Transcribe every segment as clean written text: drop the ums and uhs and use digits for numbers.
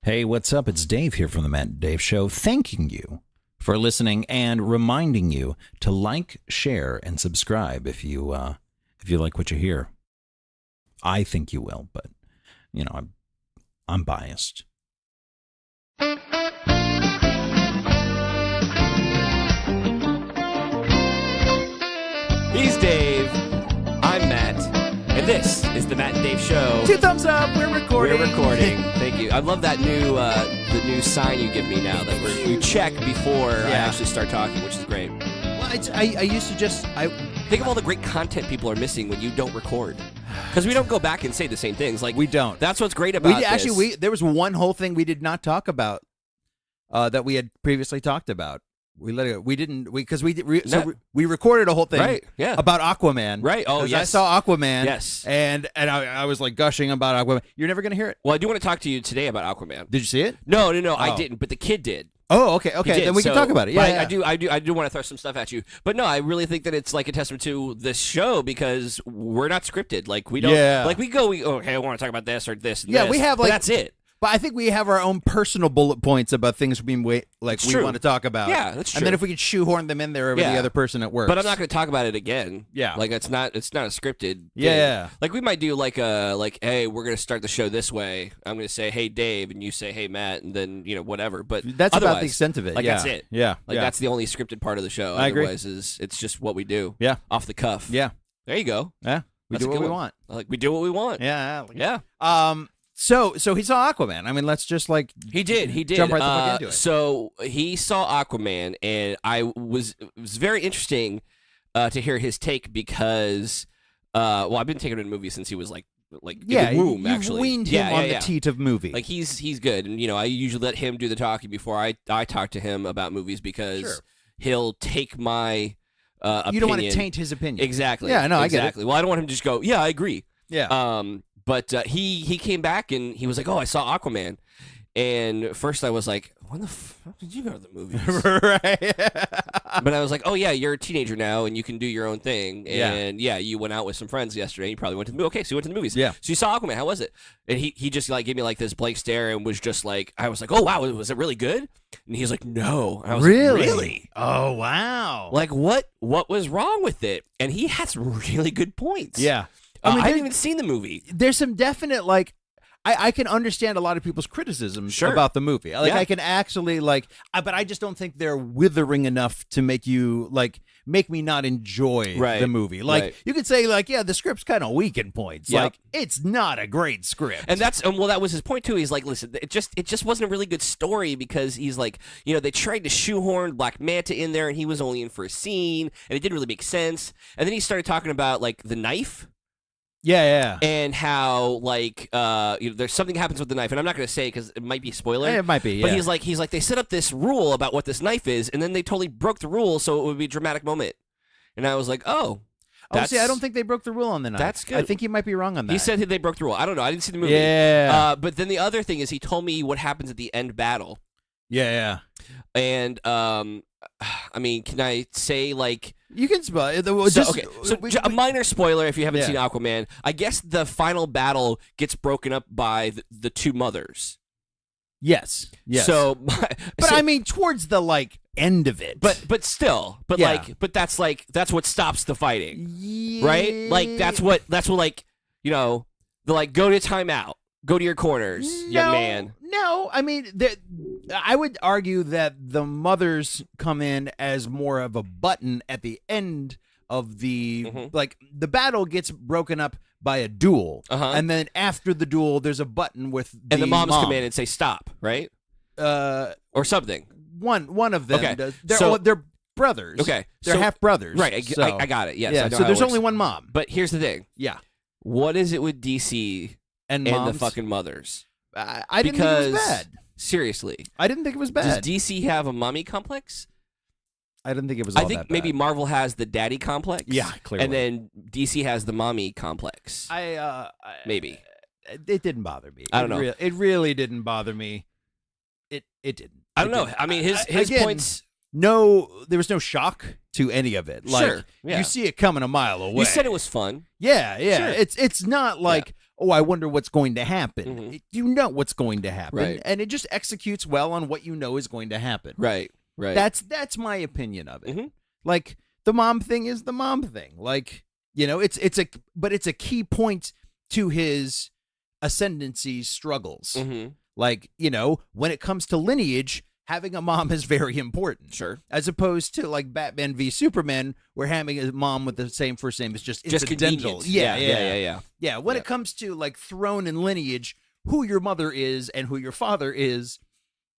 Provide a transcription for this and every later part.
Hey, what's up? It's Dave here from the Matt and Dave Show, thanking you for listening and reminding you to like, share, and subscribe if you like what you hear. I think you will, but you know, I'm biased. He's Dave. I'm Matt. And this is the Matt and Dave Show. 2 thumbs up. We're recording. We're recording. Thank you. I love that new the new sign you give me now that we check before I actually start talking, which is great. Well, I used to just think of all the great content people are missing when you don't record. Because we don't go back and say the same things. Like we don't. That's what's great about this. Actually, there was one whole thing we did not talk about that we had previously talked about. We let it. We didn't. We recorded a whole thing, right? Yeah. About Aquaman, right? Oh, yes. I saw Aquaman, yes, and I was like gushing about Aquaman. You're never gonna hear it. Well, I do want to talk to you today about Aquaman. Did you see it? No, I didn't. But the kid did. Oh, okay. Then we can talk about it. Yeah, I do want to throw some stuff at you. But no, I really think that it's like a testament to this show because we're not scripted. Like we don't. Yeah. Like okay, I want to talk about this or this. And this, we have like that's it. But I think we have our own personal bullet points about things we want to talk about. Yeah, that's true. And then if we can shoehorn them in there over the other person, it works. But I'm not going to talk about it again. Yeah, like it's not a scripted thing. Yeah, like we might do hey, we're going to start the show this way. I'm going to say, hey Dave, and you say, hey Matt, and then whatever. But that's about the extent of it. Like that's it. Yeah, that's the only scripted part of the show. I agree. Otherwise, it's just what we do. Yeah, off the cuff. Yeah, there you go. Yeah, we do what we want. Like we do what we want. Yeah, yeah. So he saw Aquaman. I mean, let's just he did jump right the fuck into it. So he saw Aquaman, and it was very interesting to hear his take because I've been taking him to movies since he was like in the womb. Actually, weaned him on the teat of movie. Like he's good, and I usually let him do the talking before I talk to him about movies because he'll take my opinion. You don't want to taint his opinion. Exactly. Yeah, no, exactly. I get it. Well, I don't want him to just go, yeah, I agree. Yeah. But he came back and he was like, oh, I saw Aquaman. And first I was like, when the fuck did you go to the movies? Right. But I was like, oh, yeah, you're a teenager now and you can do your own thing. And you went out with some friends yesterday. You probably went to the movie. Okay, so you went to the movies. Yeah. So you saw Aquaman. How was it? And he just gave me this blank stare and was just like, I was like, oh, wow, was it really good? And he's like, no. And I was really? Like, really? Oh, wow. Like, what was wrong with it? And he has really good points. Yeah. I haven't even seen the movie. There's some definite, I can understand a lot of people's criticisms about the movie. I can actually, but I just don't think they're withering enough to make you, make me not enjoy the movie. You could say, the script's kind of weak in points. Yep. It's not a great script. And that was his point, too. He's like, listen, it just wasn't a really good story because he's like, they tried to shoehorn Black Manta in there and he was only in for a scene and it didn't really make sense. And then he started talking about, the knife. Yeah. And how there's something happens with the knife, and I'm not going to say because it might be a spoiler. It might be. But he's like they set up this rule about what this knife is, and then they totally broke the rule, so it would be a dramatic moment. And I was like, oh. See, I don't think they broke the rule on the knife. That's good. I think you might be wrong on that. He said they broke the rule. I don't know. I didn't see the movie. Yeah. But then the other thing is he told me what happens at the end battle. Yeah. And I mean, can I say you can spoil. So a minor spoiler if you haven't seen Aquaman. I guess the final battle gets broken up by the two mothers. Yes. So, I mean, towards the end of it. But still, but that's what stops the fighting, right? That's what go to timeout, go to your corners, young man. No, I mean, I would argue that the mothers come in as more of a button at the end of the the battle gets broken up by a duel, and then after the duel, there's a button with and the moms come in and say stop, right? Or something. One of them. Okay. Does. They're brothers. Okay, they're half brothers. Right. I got it. Yes. Yeah. So there's only one mom. But here's the thing. Yeah. What is it with DC and the fucking mothers? I didn't think it was bad. Seriously. I didn't think it was bad. Does DC have a mommy complex? I didn't think it was all that bad. I think maybe Marvel has the daddy complex. Yeah, clearly. And then DC has the mommy complex. Maybe. It didn't bother me. I don't know. It really didn't bother me. It didn't. I don't know. I mean, his points... No, there was no shock to any of it. Sure, yeah. You see it coming a mile away. You said it was fun. Yeah. Sure. It's not oh, I wonder what's going to happen. You know what's going to happen, Right. and it just executes well on what you know is going to happen. Right. That's my opinion of it. Like, the mom thing is the mom thing. Like, it's a key point to his ascendancy struggles. Like, when it comes to lineage, having a mom is very important. Sure. As opposed to like Batman v Superman, where having a mom with the same first name is just incidental. Yeah. Yeah. When it comes to like throne and lineage, who your mother is and who your father is,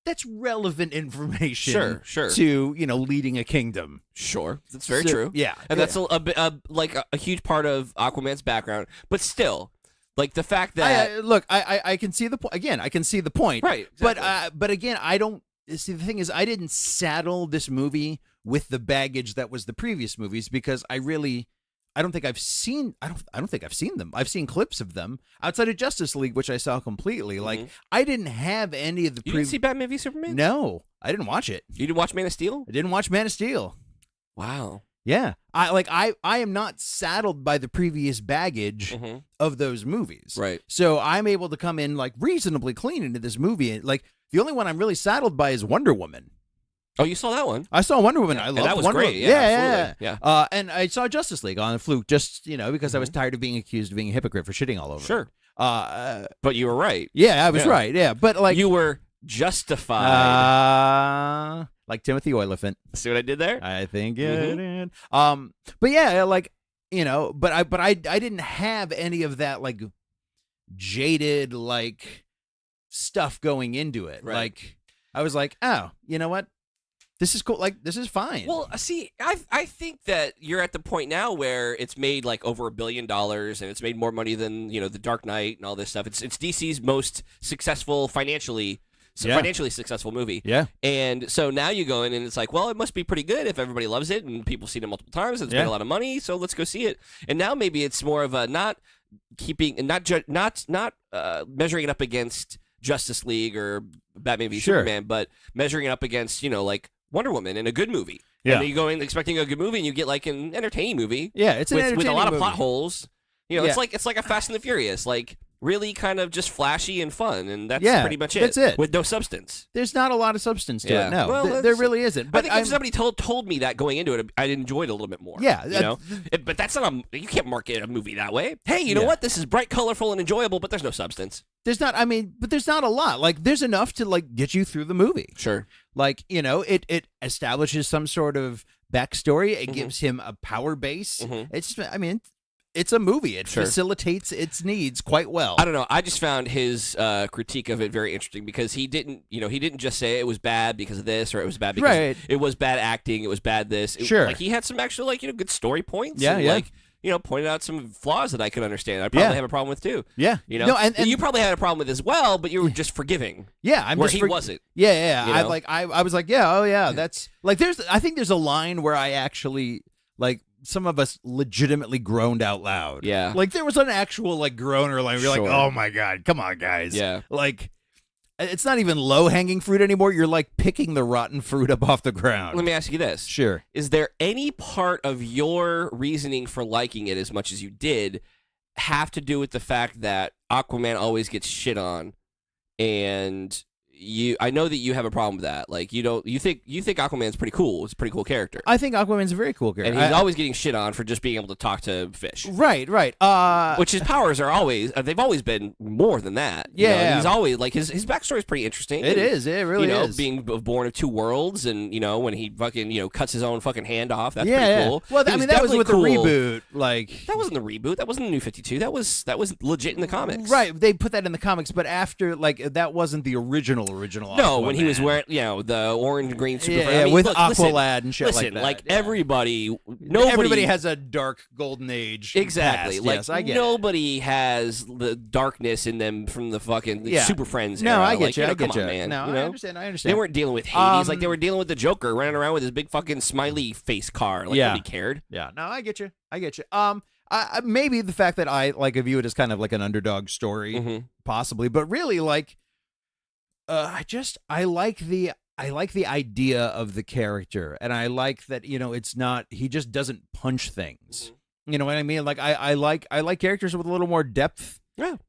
that's relevant information. Sure. To leading a kingdom. Sure, that's very true. Yeah, and that's a huge part of Aquaman's background. But still, like the fact that I can see the point. Again, I can see the point. Right. Exactly. But again, I don't see. The thing is, I didn't saddle this movie with the baggage that was the previous movies because I don't think I've seen them. I've seen clips of them outside of Justice League, which I saw completely. Like, I didn't have any of the You didn't see Batman v Superman? No, I didn't watch it. You didn't watch Man of Steel? I didn't watch Man of Steel. Wow. Yeah. I am not saddled by the previous baggage of those movies. Right. So I'm able to come in like reasonably clean into this movie. Like, the only one I'm really saddled by is Wonder Woman. Oh, you saw that one? I saw Wonder Woman. Yeah. I loved that was Wonder great. Woman. Yeah. And I saw Justice League on a fluke, just because I was tired of being accused of being a hypocrite for shitting all over. Sure. It. But you were right. Yeah, I was right. Yeah, but like you were justified. Like Timothy Olyphant. See what I did there? I think it did. But yeah, like but I didn't have any of that like jaded like stuff going into it. Right. Like I was like, oh, you know what? This is cool. Like, this is fine. Well, see, I think that you're at the point now where it's made like over $1 billion and it's made more money than The Dark Knight and all this stuff. It's DC's most successful financially successful movie. Yeah. And so now you go in and it's like, well, it must be pretty good if everybody loves it and people see it multiple times and it's made a lot of money. So let's go see it. And now maybe it's more of a not measuring it up against Justice League or Batman v Superman, but measuring it up against like Wonder Woman in a good movie. Yeah. And then you go in expecting a good movie and you get like an entertaining movie. Yeah, it's an entertaining with a lot movie. of plot holes. It's like a Fast and the Furious, like really kind of just flashy and fun, and that's pretty much it. That's it. With no substance. There's not a lot of substance to it. No, well, there really isn't. But I think if somebody told me that going into it, I'd enjoy it a little bit more. Yeah, but that's not you can't market a movie that way. Hey, you know what? This is bright, colorful, and enjoyable, but there's no substance. There's not. I mean, but there's not a lot. Like, there's enough to like get you through the movie. Sure. Like, it establishes some sort of backstory. It gives him a power base. It's. I mean, it's a movie. It facilitates its needs quite well. I don't know. I just found his critique of it very interesting because he didn't just say it was bad because of this or it was bad because it was bad acting. It was bad this. Like he had some actual good story points. Yeah, and, like pointed out some flaws that I could understand. I probably have a problem with too. Yeah, No, and you probably had a problem with as well, but you were just forgiving. Yeah, I'm where just he wasn't. Yeah. I was like, that's like I think there's a line where I actually like. Some of us legitimately groaned out loud. Yeah. Like, there was an actual, like, groaner line. You're like, oh, my God, come on, guys. Yeah. Like, it's not even low-hanging fruit anymore. You're, like, picking the rotten fruit up off the ground. Let me ask you this. Sure. Is there any part of your reasoning for liking it as much as you did have to do with the fact that Aquaman always gets shit on and... I know that you have a problem with that. Like you think Aquaman's pretty cool. It's a pretty cool character. I think Aquaman's a very cool character. And he's always getting shit on for just being able to talk to fish. Right. Which his powers are always they've always been more than that. Yeah. He's always like his backstory is pretty interesting. It is. It really is. Being born of two worlds and when he fucking cuts his own fucking hand off. That's pretty cool. Well, I mean that was with cool. the reboot. Like that wasn't the reboot. That wasn't the New 52. That was legit in the comics. Right. They put that in the comics, but after that wasn't the original. No. When he was wearing, the orange and green super. Yeah, with Aqualad and shit like that. Like yeah. everybody has a dark golden age. Exactly. Past. Like yes, I get nobody has the darkness in them from the fucking Super Friends No, era. I get you. I come get you. on, man. No, I understand. They weren't dealing with Hades. Like they were dealing with the Joker running around with his big fucking smiley face car. Like nobody cared. Yeah. No, I get you. Maybe the fact that I view it as kind of like an underdog story, possibly, but really I like the idea of the character, and I like that it's not he just doesn't punch things. You know what I mean? Like I like characters with a little more depth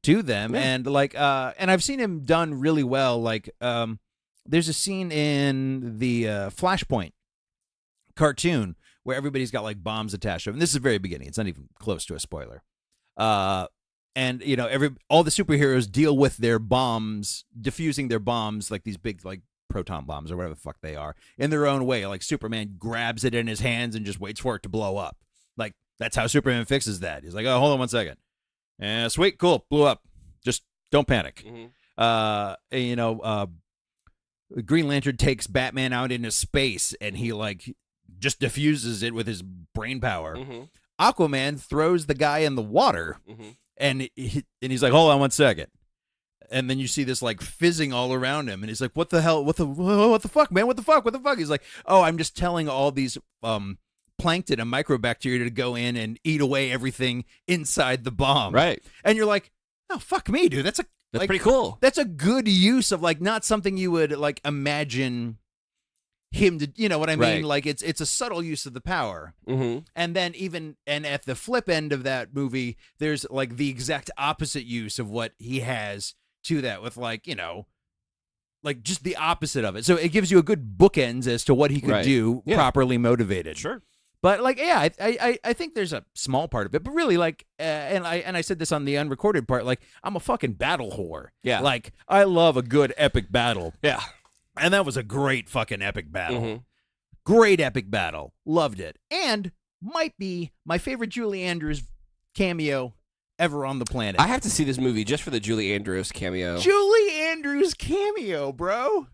to them, and like and I've seen him done really well. Like there's a scene in the Flashpoint cartoon where everybody's got like bombs attached to them. And this is the very beginning. It's not even close to a spoiler. And you know, all the superheroes deal with their bombs, diffusing their bombs, like these big like proton bombs or whatever the fuck they are, in their own way. Like Superman grabs it in his hands and just waits for it to blow up. Like that's how Superman fixes that. He's like, oh, hold on 1 second. Sweet, cool, blew up. Just don't panic. You know, Green Lantern takes Batman out into space and he like just diffuses it with his brain power. Aquaman throws the guy in the water, and he's like, hold on 1 second. And then you see this like fizzing all around him, and he's like, what the hell? What the fuck, man? What the fuck? He's like, oh, I'm just telling all these plankton and microbacteria to go in and eat away everything inside the bomb. Right. And you're like, oh, fuck me, dude. That's like, pretty cool. That's a good use of like not something you would like imagine him to, you know what I mean? Right. Like it's a subtle use of the power. And then and at the flip end of that movie, there's like the exact opposite use of what he has to that, with like, you know, like just the opposite of it. So it gives you a good bookends as to what he could do properly motivated. Sure. But like, yeah, I think there's a small part of it, but really like, and I said this on the unrecorded part, like I'm a fucking battle whore. Yeah. Like I love a good epic battle. Yeah. And that was a great fucking epic battle. Great epic battle. Loved it. And might be my favorite Julie Andrews cameo ever on the planet. I have to see this movie just for the Julie Andrews cameo. Julie Andrews cameo, bro.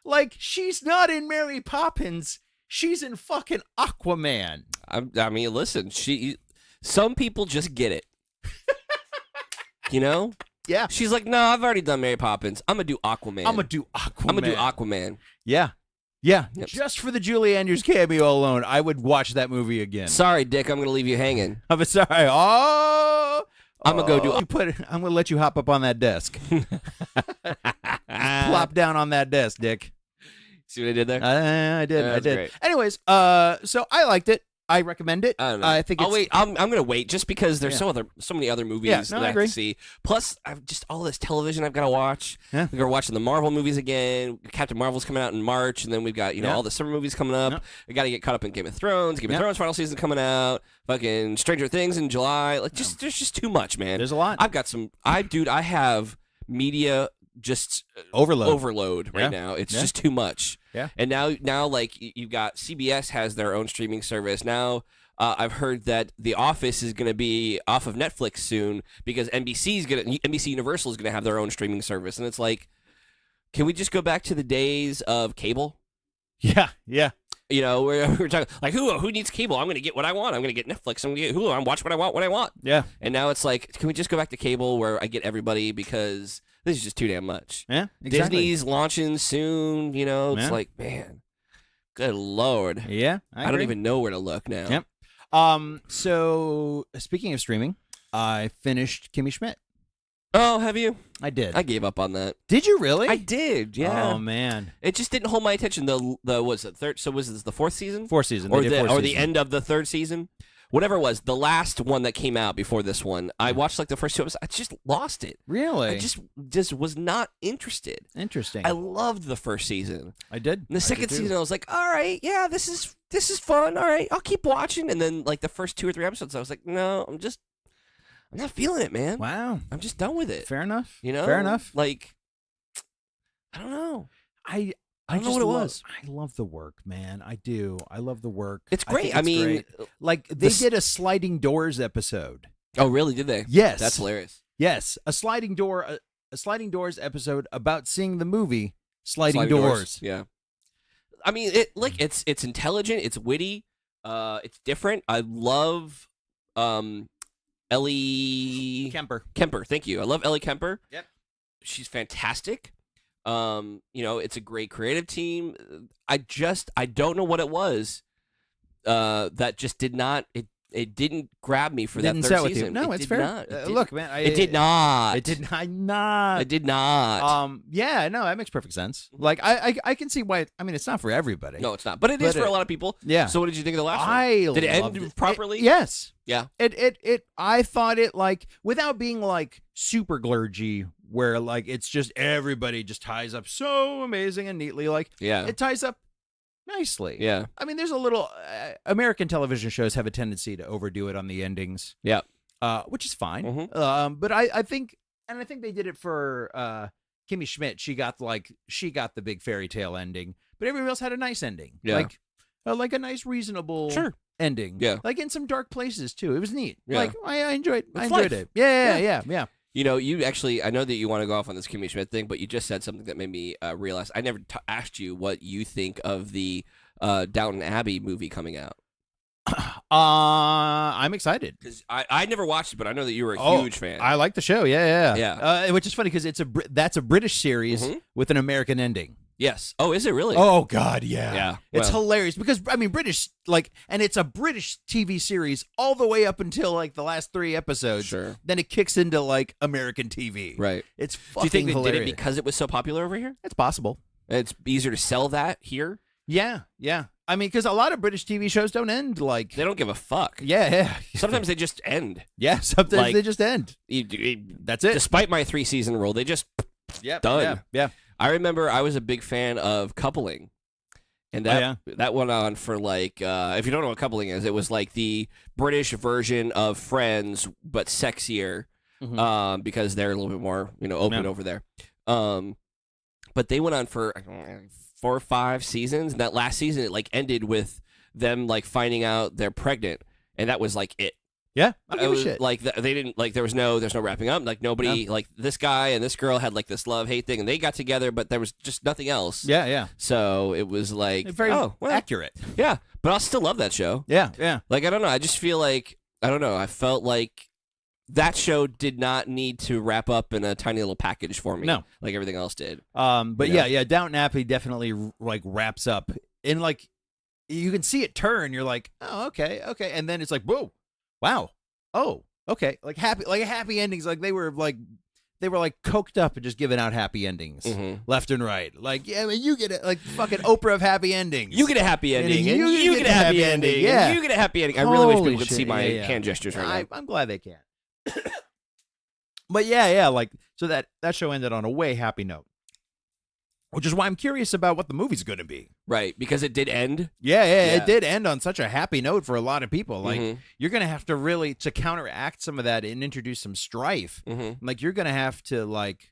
Like, she's not in Mary Poppins. She's in fucking Aquaman. I mean, listen, some people just get it. You know? Yeah. She's like, no, I've already done Mary Poppins. I'm going to do Aquaman. I'm going to do Aquaman. Yeah. Yeah. Yep. Just for the Julie Andrews cameo alone, I would watch that movie again. Sorry, Dick. I'm going to leave you hanging. I'm sorry. Oh. I'm going to go do... I'm going to let you hop up on that desk. Plop down on that desk, Dick. See what I did there? I did. I did. Great. Anyways, so I liked it. I recommend it. I don't know. I think. I'll wait. I'm gonna wait just because there's so many other movies that I have to see. Plus, I've just all this television I've got to watch. Yeah. We're watching the Marvel movies again. Captain Marvel's coming out in March, and then we've got all the summer movies coming up. I got to get caught up in Game of Thrones. Game of Thrones final season coming out. Fucking Stranger Things in July. Like there's just too much, man. There's a lot. I've got some. I have media just overload right now. It's just too much. Yeah. And now like you've got CBS has their own streaming service now. I've heard that The Office is going to be off of Netflix soon because NBC Universal is going to have their own streaming service, and it's like, can we just go back to the days of cable? Yeah, yeah. You know, we're talking like who needs cable? I'm going to get what I want. I'm going to get Netflix. I'm going to get Hulu. I'm watch what I want when I want. Yeah. And now it's like, can we just go back to cable where I get everybody because this is just too damn much. Yeah, exactly. Disney's launching soon. You know, it's like, man, good Lord. Yeah, I don't even know where to look now. Yep. So speaking of streaming, I finished Kimmy Schmidt. Oh, have you? I did. I gave up on that. Did you really? I did. Yeah. Oh man, it just didn't hold my attention. Was it third? So was this the fourth season? Fourth season, or the end of the third season? Whatever it was, the last one that came out before this one, I watched like the first 2 episodes. I just lost it. Really? I just was not interested. Interesting. I loved the first season. I did. And the second season, I was like, all right, yeah, this is fun. All right, I'll keep watching. And then like the first 2 or 3 episodes, I was like, no, I'm not feeling it, man. Wow. I'm just done with it. Fair enough. You know? Fair enough. Like, I don't know. I don't know what it was. I love the work, man. I do. I love the work. It's great. I mean, great. Like they did a sliding doors episode. Oh, really? Did they? Yes. That's hilarious. Yes, a sliding doors episode about seeing the movie Sliding Doors. Yeah. I mean, it's intelligent. It's witty. It's different. I love Ellie Kemper. Thank you. I love Ellie Kemper. Yep. She's fantastic. It's a great creative team. I don't know what it was that just did not It didn't grab me for Didn't that set third with you. season. No, It it's did fair. not. Look, man, It did not. It did not. It did not. Yeah, no, that makes perfect sense. Like, I can see why. I mean, it's not for everybody. No, it's not. But it is for a lot of people. Yeah. So what did you think of the last one? Did it loved end properly? Yes. Yeah. I thought it, like, without being like super glurgy, where like it's just everybody just ties up so amazing and neatly. Like, Yeah. it ties up nicely. Yeah. I mean, there's a little American television shows have a tendency to overdo it on the endings. Yeah. Which is fine. Mm-hmm. But I think they did it for Kimmy Schmidt. She got the big fairy tale ending, but everybody else had a nice ending. Yeah. Like a nice, reasonable ending. Yeah. Like in some dark places too. It was neat. Yeah. Like I enjoyed Life. it. Yeah. You know, you actually, I know that you want to go off on this Kimmy Schmidt thing, but you just said something that made me realize I never asked you what you think of the Downton Abbey movie coming out. I'm excited Because I never watched it, but I know that you were a huge fan. I like the show. Yeah. Yeah. Which is funny because that's a British series with an American ending. Yes. Oh, is it really? Oh God, yeah. Yeah. It's hilarious because I mean British, like, and it's a British TV series all the way up until like the last 3 episodes. Sure. Then it kicks into like American TV. Right. It's Do fucking you think they hilarious. did it because it was so popular over here? It's possible. It's easier to sell that here? Yeah. I mean, because a lot of British TV shows don't end like. They don't give a fuck. Yeah. Sometimes they just end. Yeah. Sometimes Like, they just end. That's it. Despite my 3-season rule, they just done. Yeah. I remember I was a big fan of Coupling. And that went on for like, if you don't know what Coupling is, it was like the British version of Friends, but sexier, because they're a little bit more, open over there. But they went on for 4 or 5 seasons, and that last season it like ended with them like finding out they're pregnant, and that was like it. Yeah, It was like they didn't like there's no wrapping up. Like nobody like this guy and this girl had like this love-hate thing, and they got together, but there was just nothing else. Yeah. So it was like Very accurate. Yeah, but I'll still love that show. Yeah. Like I don't know, I just feel like I felt like that show did not need to wrap up in a tiny little package for me. No, like everything else did. But yeah, Downton Abbey definitely like wraps up in like you can see it turn. You're like, oh, okay, and then it's like, whoa. Wow. Oh, okay. Like happy endings. Like they were like coked up and just giving out happy endings left and right. Like, yeah, I mean, you get it. Like fucking Oprah of happy endings. You get a happy ending. And you get a happy ending. Yeah. You get a happy ending. I really wish people could see my hand gestures right now. I'm glad they can. But yeah. Like, so that show ended on a way happy note. Which is why I'm curious about what the movie's going to be. Right, because it did end. Yeah, it did end on such a happy note for a lot of people. Like, you're going to have to really, to counteract some of that and introduce some strife, like, you're going to have to, like,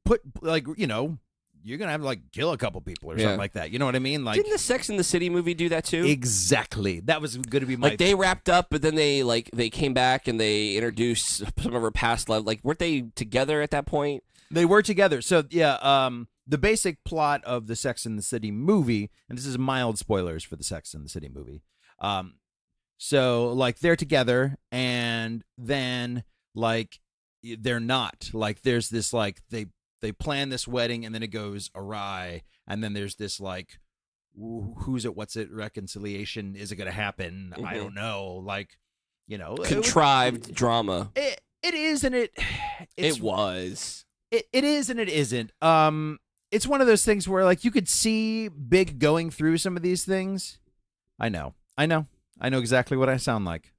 put, like, you're going to have to, like, kill a couple people or something like that. You know what I mean? Like, didn't the Sex and the City movie do that, too? Exactly. That was going to be my... Like, they wrapped up, but then they came back and they introduced some of her past love. Like, weren't they together at that point? They were together. So, yeah, the basic plot of the Sex and the City movie, and this is mild spoilers for the Sex and the City movie. So, like, they're together, and then, like, they're not. Like, there's this, like, they plan this wedding, and then it goes awry, and then there's this, like, who's it, what's it, reconciliation, is it going to happen? I don't know. Like, Contrived drama. It is, and it was. It is and it isn't. It's one of those things where like you could see Big going through some of these things. I know exactly what I sound like.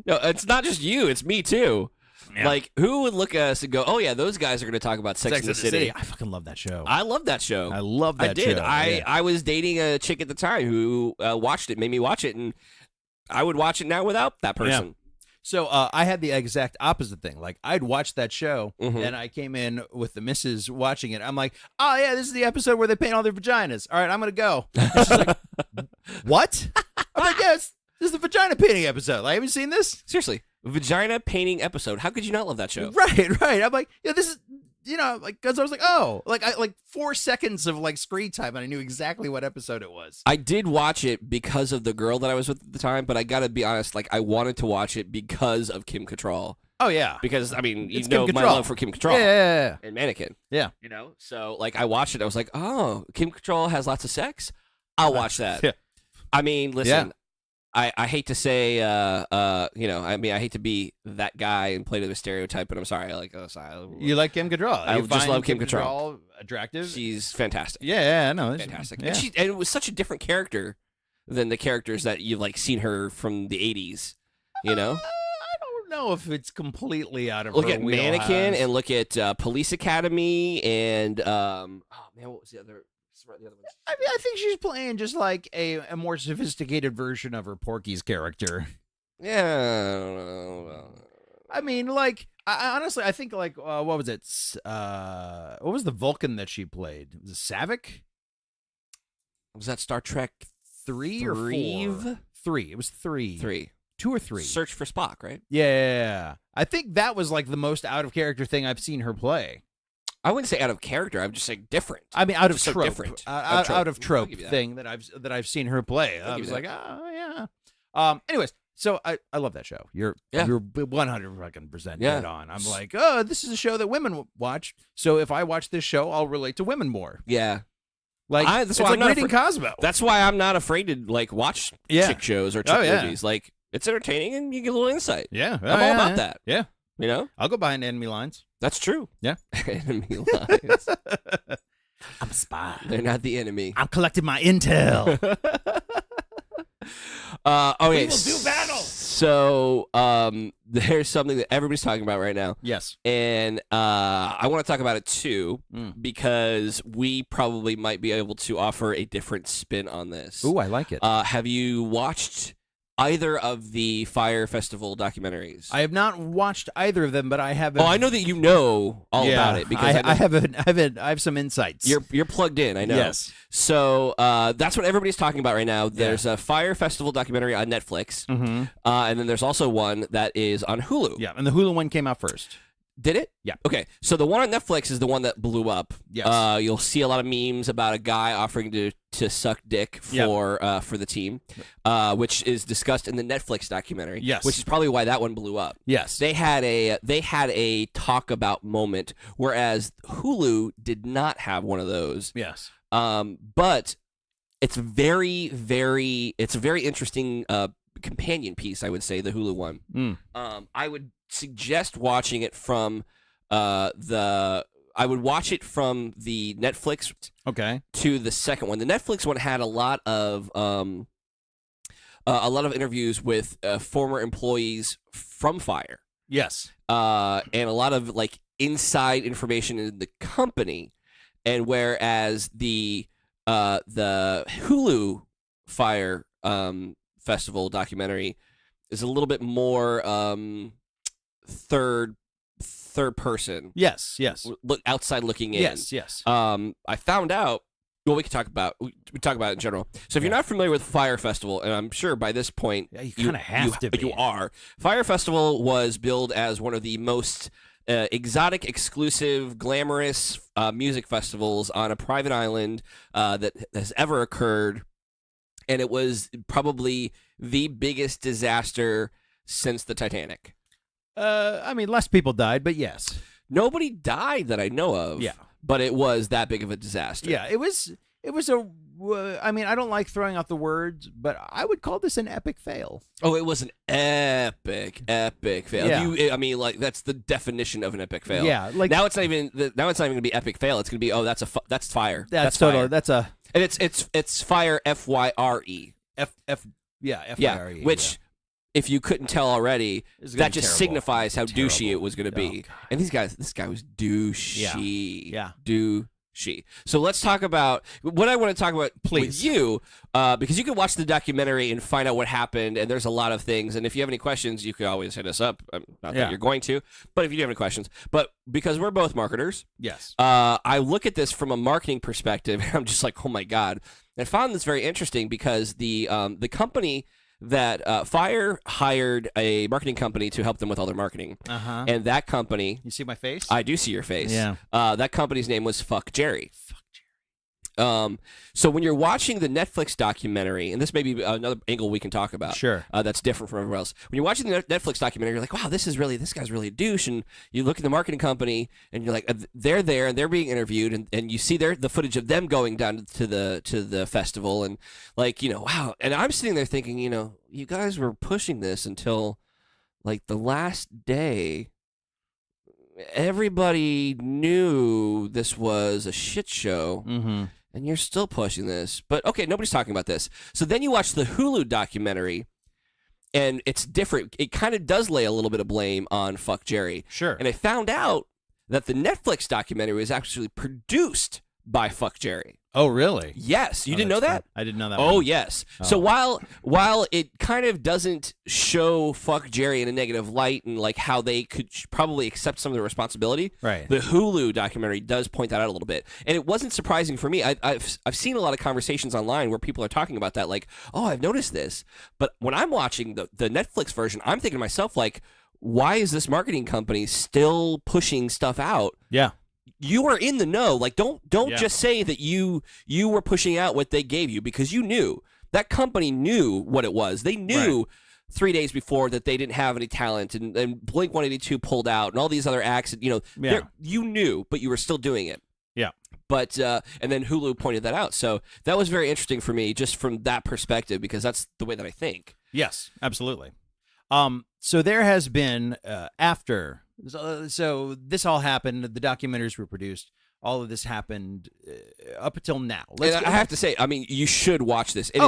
No, it's not just you; it's me too. Yeah. Like, who would look at us and go, "Oh yeah, those guys are going to talk about Sex and the City"? I fucking love that show. I love that show. I love that show. I did. I was dating a chick at the time who watched it, made me watch it, and I would watch it now without that person. Yeah. So I had the exact opposite thing. Like, I'd watched that show, and I came in with the missus watching it. I'm like, oh, yeah, this is the episode where they paint all their vaginas. All right, I'm going to go. She's like, what? I'm like, yes, this is the vagina painting episode. Like, have you seen this? Seriously, vagina painting episode. How could you not love that show? Right. I'm like, yeah, this is... like, because I was like, oh, like 4 seconds of like screen time, and I knew exactly what episode it was. I did watch it because of the girl that I was with at the time, but I gotta be honest, like I wanted to watch it because of Kim Cattrall. Oh yeah, because I mean, it's my love for Kim Cattrall, yeah, and Mannequin, yeah, So like I watched it, I was like, oh, Kim Cattrall has lots of sex. I'll watch that. Yeah. I mean, listen. Yeah. I hate to say, I mean, I hate to be that guy and play to the stereotype, but I'm sorry. You like Kim Cattrall? I just love Kim Cattrall. Attractive. She's fantastic. Yeah, no, fantastic. Yeah. And it was such a different character than the characters that you've like seen her from the 80s. I don't know if it's completely out of look her at wheelhouse. Mannequin and look at Police Academy and what was the other ones? I mean, I think she's playing just like a more sophisticated version of her Porky's character. Yeah, I don't know. I mean, like, I honestly, I think like, what was it? What was the Vulcan that she played? Was it Savick? Was that Star Trek 3 or 4? 3. It was 3. 3. 2 or 3. Search for Spock, right? Yeah. I think that was like the most out of character thing I've seen her play. I wouldn't say out of character. I would just say different. I mean, out of so trope. Different. Out of trope thing that I've seen her play. I was like, oh yeah. Anyways, so I love that show. You're 100% dead on. I'm like, oh, this is a show that women watch. So if I watch this show, I'll relate to women more. Yeah. Like that's why I'm like reading Cosmo. That's why I'm not afraid to like watch chick shows or chick movies. Like it's entertaining and you get a little insight. Yeah, I'm all about that. Yeah, I'll go behind enemy lines. That's true. Yeah, enemy lines. I'm a spy. They're not the enemy. I'm collecting my intel. Okay, we will do battle. So there's something that everybody's talking about right now. Yes. And I want to talk about it too because we probably might be able to offer a different spin on this. Ooh, I like it. Have you watched either of the Fyre Festival documentaries? I have not watched either of them, but I have. I know that you know all about it because I have some insights. You're plugged in. I know. Yes. So that's what everybody's talking about right now. There's a Fyre Festival documentary on Netflix, and then there's also one that is on Hulu. Yeah, and the Hulu one came out first. Did it? Yeah. Okay, so the one on Netflix is the one that blew up. Yes. You'll see a lot of memes about a guy offering to suck dick for the team, which is discussed in the Netflix documentary. Yes. Which is probably why that one blew up. Yes. They had a talk about moment, whereas Hulu did not have one of those. Yes. But it's very, very interesting companion piece, I would say, the Hulu one. I would suggest watching it from I would watch it from the Netflix to the second one. The Netflix one had a lot of interviews with former employees from Fyre. Yes. And a lot of like inside information in the company. And whereas the Hulu Fyre Festival documentary is a little bit more third person. Yes. Look outside looking in. Yes. I found out. Well, we talk about it in general. So if you're not familiar with Fyre Festival, and I'm sure by this point you kind of have to be. You are. Fyre Festival was billed as one of the most exotic, exclusive, glamorous music festivals on a private island that has ever occurred. And it was probably the biggest disaster since the Titanic. I mean, less people died, but yes. Nobody died that I know of. Yeah. But it was that big of a disaster. Yeah, it was I mean, I don't like throwing out the words, but I would call this an epic fail. Oh, it was an epic fail. Yeah. I mean, like that's the definition of an epic fail. Yeah, like now it's not even going to be epic fail. It's going to be that's Fyre. That's totally Fyre. that's a and it's Fyre Fyre Fyre. Which if you couldn't tell already, that just signifies how douchey it was going to be. Oh, and this guy was douchey. Yeah. Douchey. So let's talk about what I want to talk about with you, because you can watch the documentary and find out what happened, and there's a lot of things. And if you have any questions, you can always hit us up. Not that you're going to, but if you do have any questions. But because we're both marketers, yes, I look at this from a marketing perspective, and I'm just like, oh my God. And I found this very interesting because the company that Fyre hired a marketing company to help them with all their marketing. And that company... You see my face? I do see your face. Yeah. That company's name was ckJerry. So when you're watching the Netflix documentary, and this may be another angle we can talk about, Sure, that's different from everyone else. When you're watching the Netflix documentary, you're like, wow, this guy's really a douche. And you look at the marketing company, and you're like, they're there and they're being interviewed, and you see the footage of them going down to the festival, and like, wow. And I'm sitting there thinking, you guys were pushing this until like the last day. Everybody knew this was a shit show. Mm-hmm. And you're still pushing this. But, okay, nobody's talking about this. So then you watch the Hulu documentary, and it's different. It kind of does lay a little bit of blame on ckJerry. Sure. And I found out that the Netflix documentary was actually produced by ckJerry. Oh, really? Yes. You didn't know that? I didn't know that. Oh, one. yes. Oh. So while it kind of doesn't show ckJerry in a negative light and like how they could probably accept some of the responsibility, right, the Hulu documentary does point that out a little bit. And it wasn't surprising for me. I've seen a lot of conversations online where people are talking about that, like, oh, I've noticed this. But when I'm watching the Netflix version, I'm thinking to myself, like, why is this marketing company still pushing stuff out? Yeah. You are in the know. Like, don't just say that you were pushing out what they gave you, because you knew. That company knew what it was. They knew 3 days before that they didn't have any talent, and Blink-182 pulled out, and all these other acts. You knew, but you were still doing it. Yeah. But and then Hulu pointed that out. So that was very interesting for me, just from that perspective, because that's the way that I think. Yes, absolutely. So there has been after. So this all happened. The documentaries were produced. All of this happened up until now. I have to say, I mean, you should watch this. It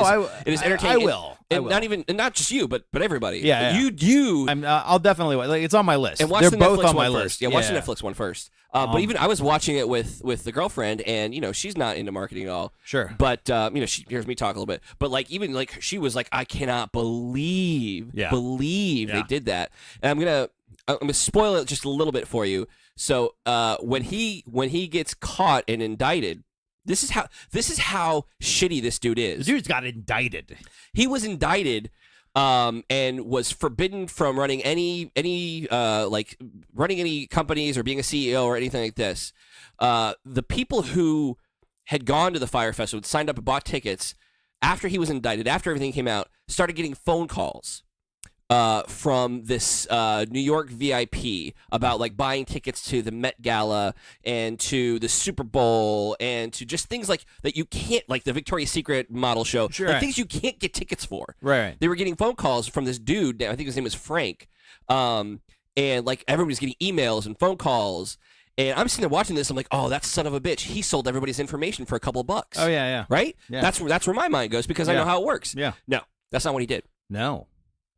is entertaining. I will. Not just you, but everybody. Yeah. You. I'll definitely watch. Like, it's on my list. And watch They're the both Netflix on my one list. first. Yeah, watch the Netflix one first. But even I was watching it with the girlfriend, and she's not into marketing at all. Sure. But she hears me talk a little bit. But like, even like, she was like, I cannot believe they did that. And I'm gonna spoil it just a little bit for you. So when he gets caught and indicted, this is how shitty this dude is. The dude's got indicted. He was indicted and was forbidden from running any companies or being a CEO or anything like this. The people who had gone to the Fyre Festival, signed up and bought tickets after he was indicted, after everything came out, started getting phone calls from this New York VIP about like buying tickets to the Met Gala and to the Super Bowl and to just things like that you can't, like the Victoria's Secret model show, sure, like things you can't get tickets for. Right. They were getting phone calls from this dude. I think his name was Frank. And like everybody's getting emails and phone calls. And I'm sitting there watching this. I'm like, oh, that son of a bitch. He sold everybody's information for a couple of bucks. Oh yeah. Right. Yeah. That's where my mind goes, because I know how it works. Yeah. No, that's not what he did.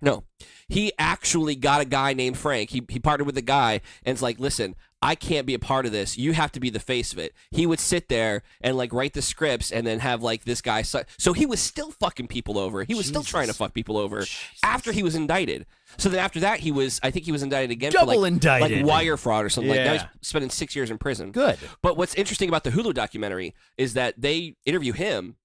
No, he actually got a guy named Frank. He partnered with a guy, and it's like, listen, I can't be a part of this. You have to be the face of it. He would sit there and like write the scripts, and then have like this guy. So he was still fucking people over. He was still trying to fuck people over after he was indicted. So then after that, I think he was indicted again for like wire fraud or something. Like now he's spending 6 years in prison. Good. But what's interesting about the Hulu documentary is that they interview him.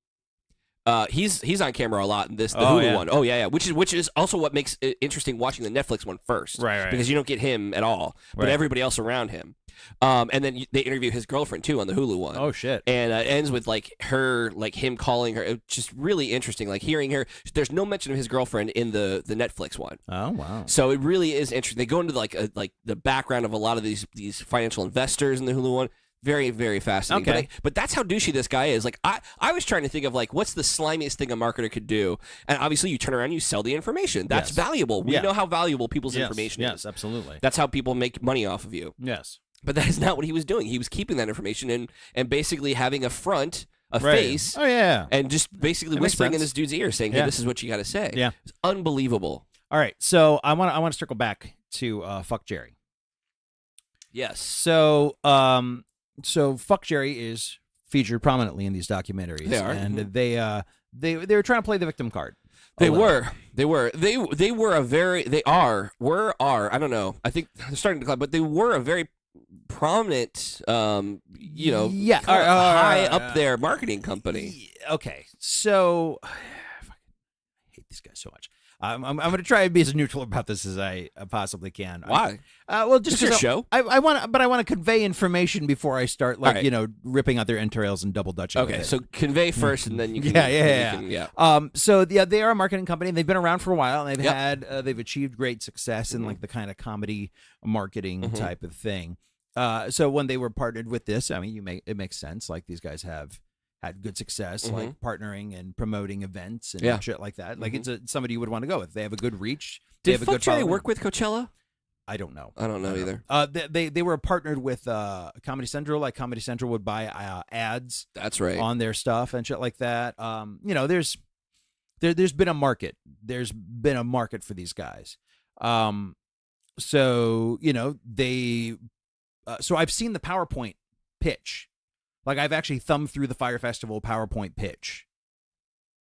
He's on camera a lot in the Hulu one. Oh yeah, which is also what makes it interesting watching the Netflix one first, right? Because you don't get him at all, but everybody else around him. And then they interview his girlfriend too on the Hulu one. Oh shit! And it ends with like him calling her. It's just really interesting, like hearing her. There's no mention of his girlfriend in the Netflix one. Oh wow! So it really is interesting. They go into like the background of a lot of these financial investors in the Hulu one. Very, very fascinating. Okay. But that's how douchey this guy is. Like I was trying to think of like, what's the slimiest thing a marketer could do? And obviously you turn around and you sell the information. That's valuable. We know how valuable people's information is. Yes, absolutely. That's how people make money off of you. Yes. But that is not what he was doing. He was keeping that information and basically having a face. Oh yeah. And just basically whispering in this dude's ear saying, hey, this is what you got to say. Yeah. It's unbelievable. All right. So I want to circle back to ckJerry. Yes. So ckJerry is featured prominently in these documentaries. They are. And they were trying to play the victim card. They were. I don't know. I think they're starting to climb, but they were a very prominent, high up there marketing company. Okay. So I hate these guys so much. I'm going to try and be as neutral about this as I possibly can. Why? Well, just It's your show. I want to convey information before I start, like, ripping out their entrails and double dutching. Okay, so convey first, and then you can. So they are a marketing company. They've been around for a while, and they've achieved great success in like the kind of comedy marketing type of thing. So when they were partnered with this, I mean, it makes sense. Like, these guys have had good success, like partnering and promoting events and shit like that. Like, it's somebody you would want to go with. They have a good reach. Did ckJerry work with Coachella? I don't know. I don't know either. They were partnered with Comedy Central. Like, Comedy Central would buy ads. That's right. On their stuff and shit like that. There's been a market. There's been a market for these guys. So I've seen the PowerPoint pitch. Like, I've actually thumbed through the Fyre Festival PowerPoint pitch.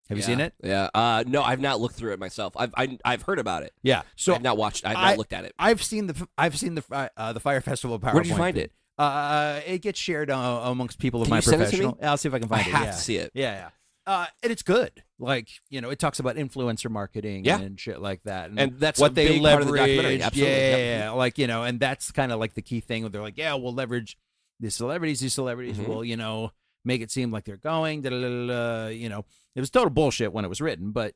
Have you seen it? Yeah. No, I've not looked through it myself. I've heard about it. Yeah. So I've not watched. I've not looked at it. I've seen the Fyre Festival PowerPoint. Where did you find it? It gets shared amongst people of my professional. I'll see if I can find it. I have to see it. Yeah. And it's good. Like, it talks about influencer marketing and shit like that. And that's what a they big leverage. part of the documentary. Absolutely. Yeah. Like, and that's kind of like the key thing where they're like, yeah, we'll leverage these celebrities. These celebrities will, make it seem like they're going. It was total bullshit when it was written, but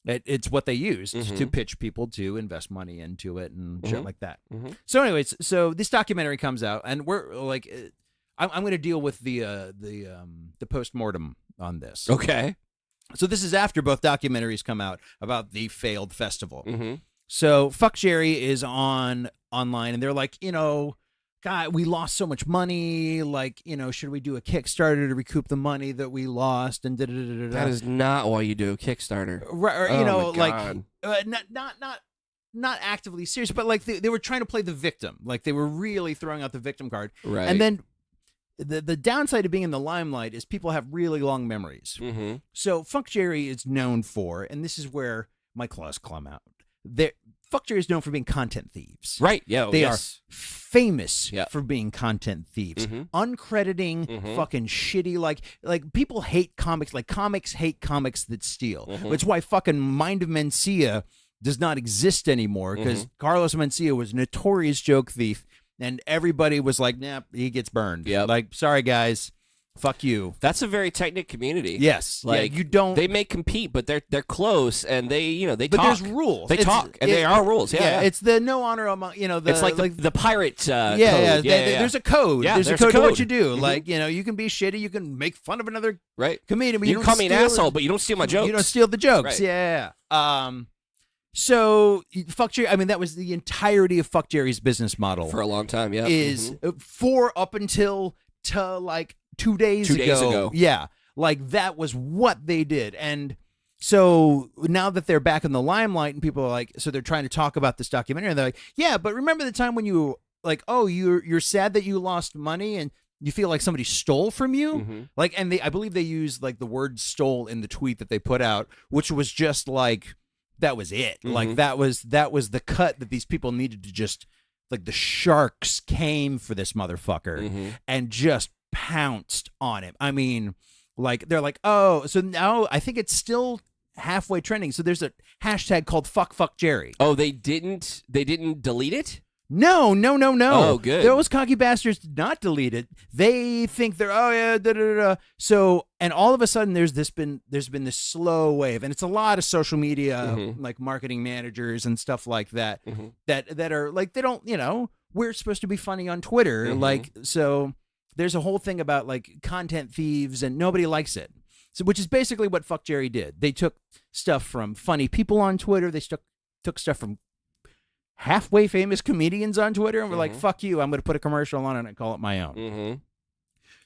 it's what they used to pitch people to invest money into it and shit like that. So anyways, this documentary comes out, and we're like, I'm going to deal with the post-mortem on this. Okay. So this is after both documentaries come out about the failed festival. So ckJerry is online, and they're like, God, we lost so much money. Like, should we do a Kickstarter to recoup the money that we lost? And that is not why you do a Kickstarter, right? Not actively serious, but like they were trying to play the victim. Like, they were really throwing out the victim card. Right. And then the downside of being in the limelight is people have really long memories. So ckJerry is known for, and this is where my claws come out. ckJerry is known for being content thieves. Right. Yeah. They are famous for being content thieves. Uncrediting, fucking shitty. Like people hate comics. Like, comics hate comics that steal. Which is why fucking Mind of Mencia does not exist anymore, because Carlos Mencia was a notorious joke thief, and everybody was like, nah, he gets burned. Yeah. Like, sorry guys. Fuck you. That's a very tight-knit community. Yes. Like, you don't. They may compete, but they're close, and they talk. But there's rules. They talk, and there are rules. Yeah. It's the no honor among, it's like the pirate code. There's a code. Yeah, there's a code to what you do. Like, you can be shitty. You can make fun of another comedian. But you can call me an asshole, but you don't steal my jokes. You don't steal the jokes. Right. Yeah. So ckJerry, I mean, that was the entirety of ckJerry's business model for a long time. Yeah. Is up until like 2 days ago. Yeah. Like, that was what they did. And so now that they're back in the limelight and people are like, so they're trying to talk about this documentary, and they're like, yeah, but remember the time when you like, oh, you're sad that you lost money and you feel like somebody stole from you? Like, and I believe they used like the word stole in the tweet that they put out, which was just like, that was it. Like, that was the cut that these people needed to just, like, the sharks came for this motherfucker and just pounced on him. I mean, like, they're like, oh, so now I think it's still halfway trending. So there's a hashtag called ckJerry. Oh, they didn't delete it? No. Oh, good. Those cocky bastards did not delete it. They think they're So, and all of a sudden there's been this slow wave, and it's a lot of social media like marketing managers and stuff like that that are like, they don't, we're supposed to be funny on Twitter, like, so there's a whole thing about like content thieves, and nobody likes it. So, which is basically what ckJerry did. They took stuff from funny people on Twitter. They took stuff from halfway famous comedians on Twitter, and we're like, fuck you, I'm going to put a commercial on it and call it my own.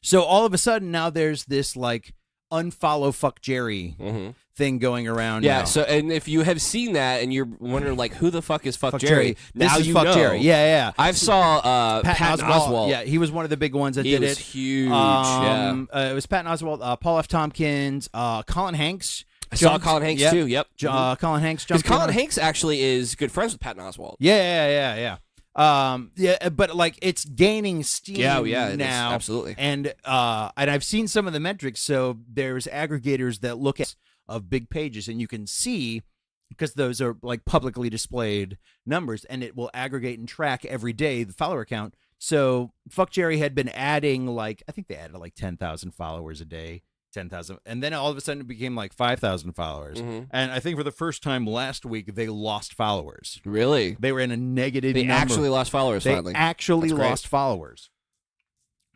So all of a sudden now there's this like unfollow ckJerry thing going around. Yeah. Now. So, and if you have seen that and you're wondering like, who the fuck is ckJerry? Now this is you ckJerry. know. Yeah. I saw Patton Oswalt. Yeah, he was one of the big ones that he did it. He was huge. It was Patton Oswalt, Paul F. Tompkins, Colin Hanks. I saw Colin Hanks too. Yep. Colin Hanks. Because Colin Hanks actually is good friends with Patton Oswalt. Yeah. But like, it's gaining steam now. Absolutely. And I've seen some of the metrics. So there's aggregators that look at of big pages, and you can see because those are like publicly displayed numbers, and it will aggregate and track every day the follower count. So ckJerry had been adding I think they added like 10,000 followers a day, 10,000, and then all of a sudden it became like 5,000 followers. And I think for the first time last week they lost followers. Really? They were in a negative. They number. actually lost followers. They finally. actually lost followers.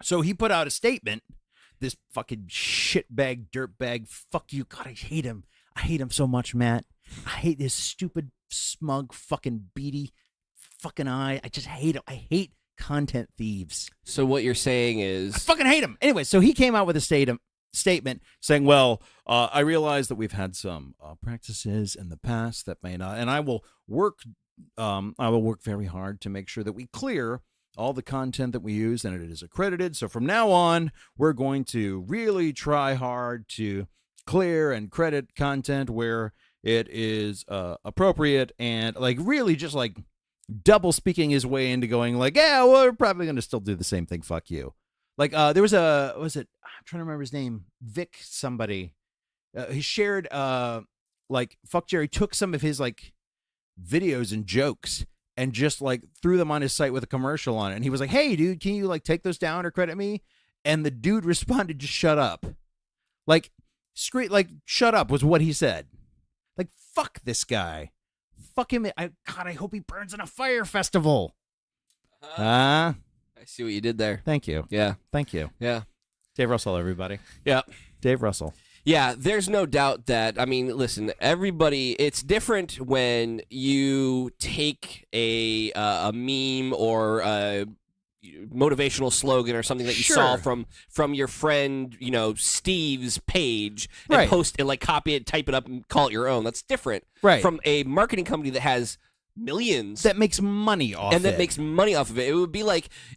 So he put out a statement. This fucking shitbag, dirtbag, fuck you. God, I hate him. I hate him so much, Matt. I hate this stupid, smug, fucking beady fucking eye. I just hate him. I hate content thieves. So what you're saying is... I fucking hate him. Anyway, so he came out with a statement saying, well, I realize that we've had some practices in the past that may not, and I will work very hard to make sure that we clear all the content that we use and it is accredited. So from now on, we're going to really try hard to clear and credit content where it is appropriate, and really just double speaking his way into going yeah, well, we're probably going to still do the same thing. Fuck you. There was I'm trying to remember his name, Vic somebody. He shared ckJerry took some of his videos and jokes and just threw them on his site with a commercial on it. And he was like, hey dude, can you take those down or credit me? And the dude responded, just shut up. Shut up was what he said. Fuck this guy. Fuck him. I hope he burns in a Fyre Festival. I see what you did there. Thank you. Yeah. Thank you. Yeah. Dave Russell, everybody. Yeah. Dave Russell. Yeah, there's no doubt that, listen, everybody, it's different when you take a meme or a motivational slogan or something that you saw from your friend, Steve's page, and post it, copy it, type it up, and call it your own. That's different from a marketing company that has millions that makes money off of it.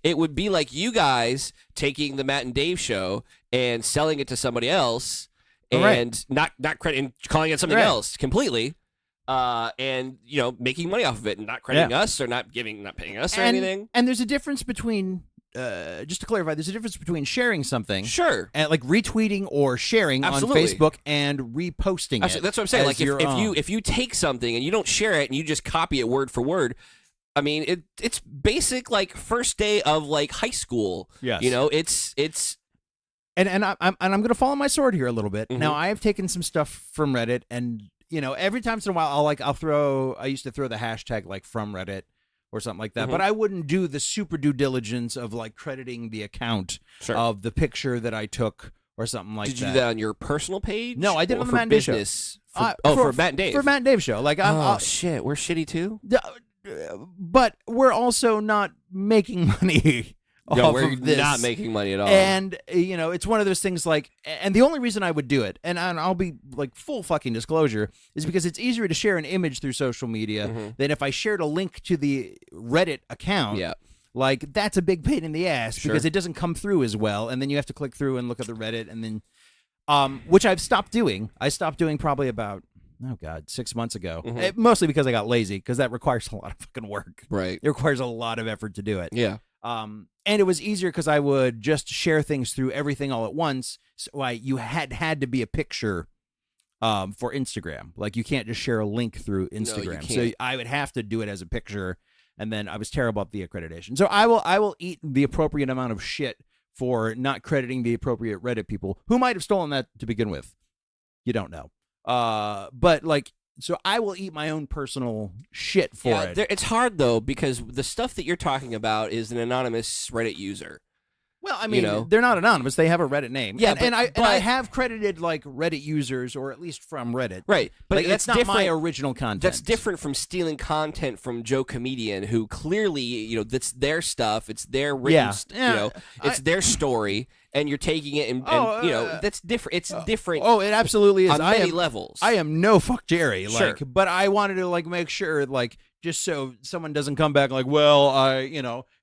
It would be like you guys taking the Matt and Dave show and selling it to somebody else and not crediting, calling it something else completely. And making money off of it and not crediting us or not paying us or anything. And there's a difference between, just to clarify, there's a difference between sharing something, and retweeting or sharing on Facebook and reposting it. That's what I'm saying. If you take something and you don't share it and you just copy it word for word, it's basic first day of high school. Yes. It's. And I'm going to follow my sword here a little bit. Now I have taken some stuff from Reddit and. Every time in a while, I used to throw the hashtag from Reddit or something like that, but I wouldn't do the super due diligence of crediting the account of the picture that I took or something like that. Did you do that on your personal page? No, I did it on the Matt and Dave show. For Matt and Dave. For Matt and Dave show. Shit, we're shitty too? But we're also not making money. We're not making money at all. And, it's one of those things and the only reason I would do it, and I'll be full fucking disclosure, is because it's easier to share an image through social media than if I shared a link to the Reddit account. Yeah. That's a big pain in the ass because it doesn't come through as well. And then you have to click through and look at the Reddit and then, which I've stopped doing. I stopped doing probably about, 6 months ago. Mostly because I got lazy because that requires a lot of fucking work. Right. It requires a lot of effort to do it. Yeah. And it was easier because I would just share things through everything all at once. So you had to be a picture for Instagram. You can't just share a link through Instagram. So I would have to do it as a picture, and then I was terrible at the accreditation. So I will eat the appropriate amount of shit for not crediting the appropriate Reddit people who might have stolen that to begin with. You don't know. But so I will eat my own personal shit for it. It's hard, though, because the stuff that you're talking about is an anonymous Reddit user. Well, they're not anonymous. They have a Reddit name. Yeah, and I have credited Reddit users, or at least from Reddit. Right, but that's not my original content. That's different from stealing content from Joe Comedian, who clearly, that's their stuff. It's their written, it's their story, and you're taking it and that's different. It's different. Oh, it absolutely is on many levels. I am no ckJerry, but I wanted to make sure, just so someone doesn't come back if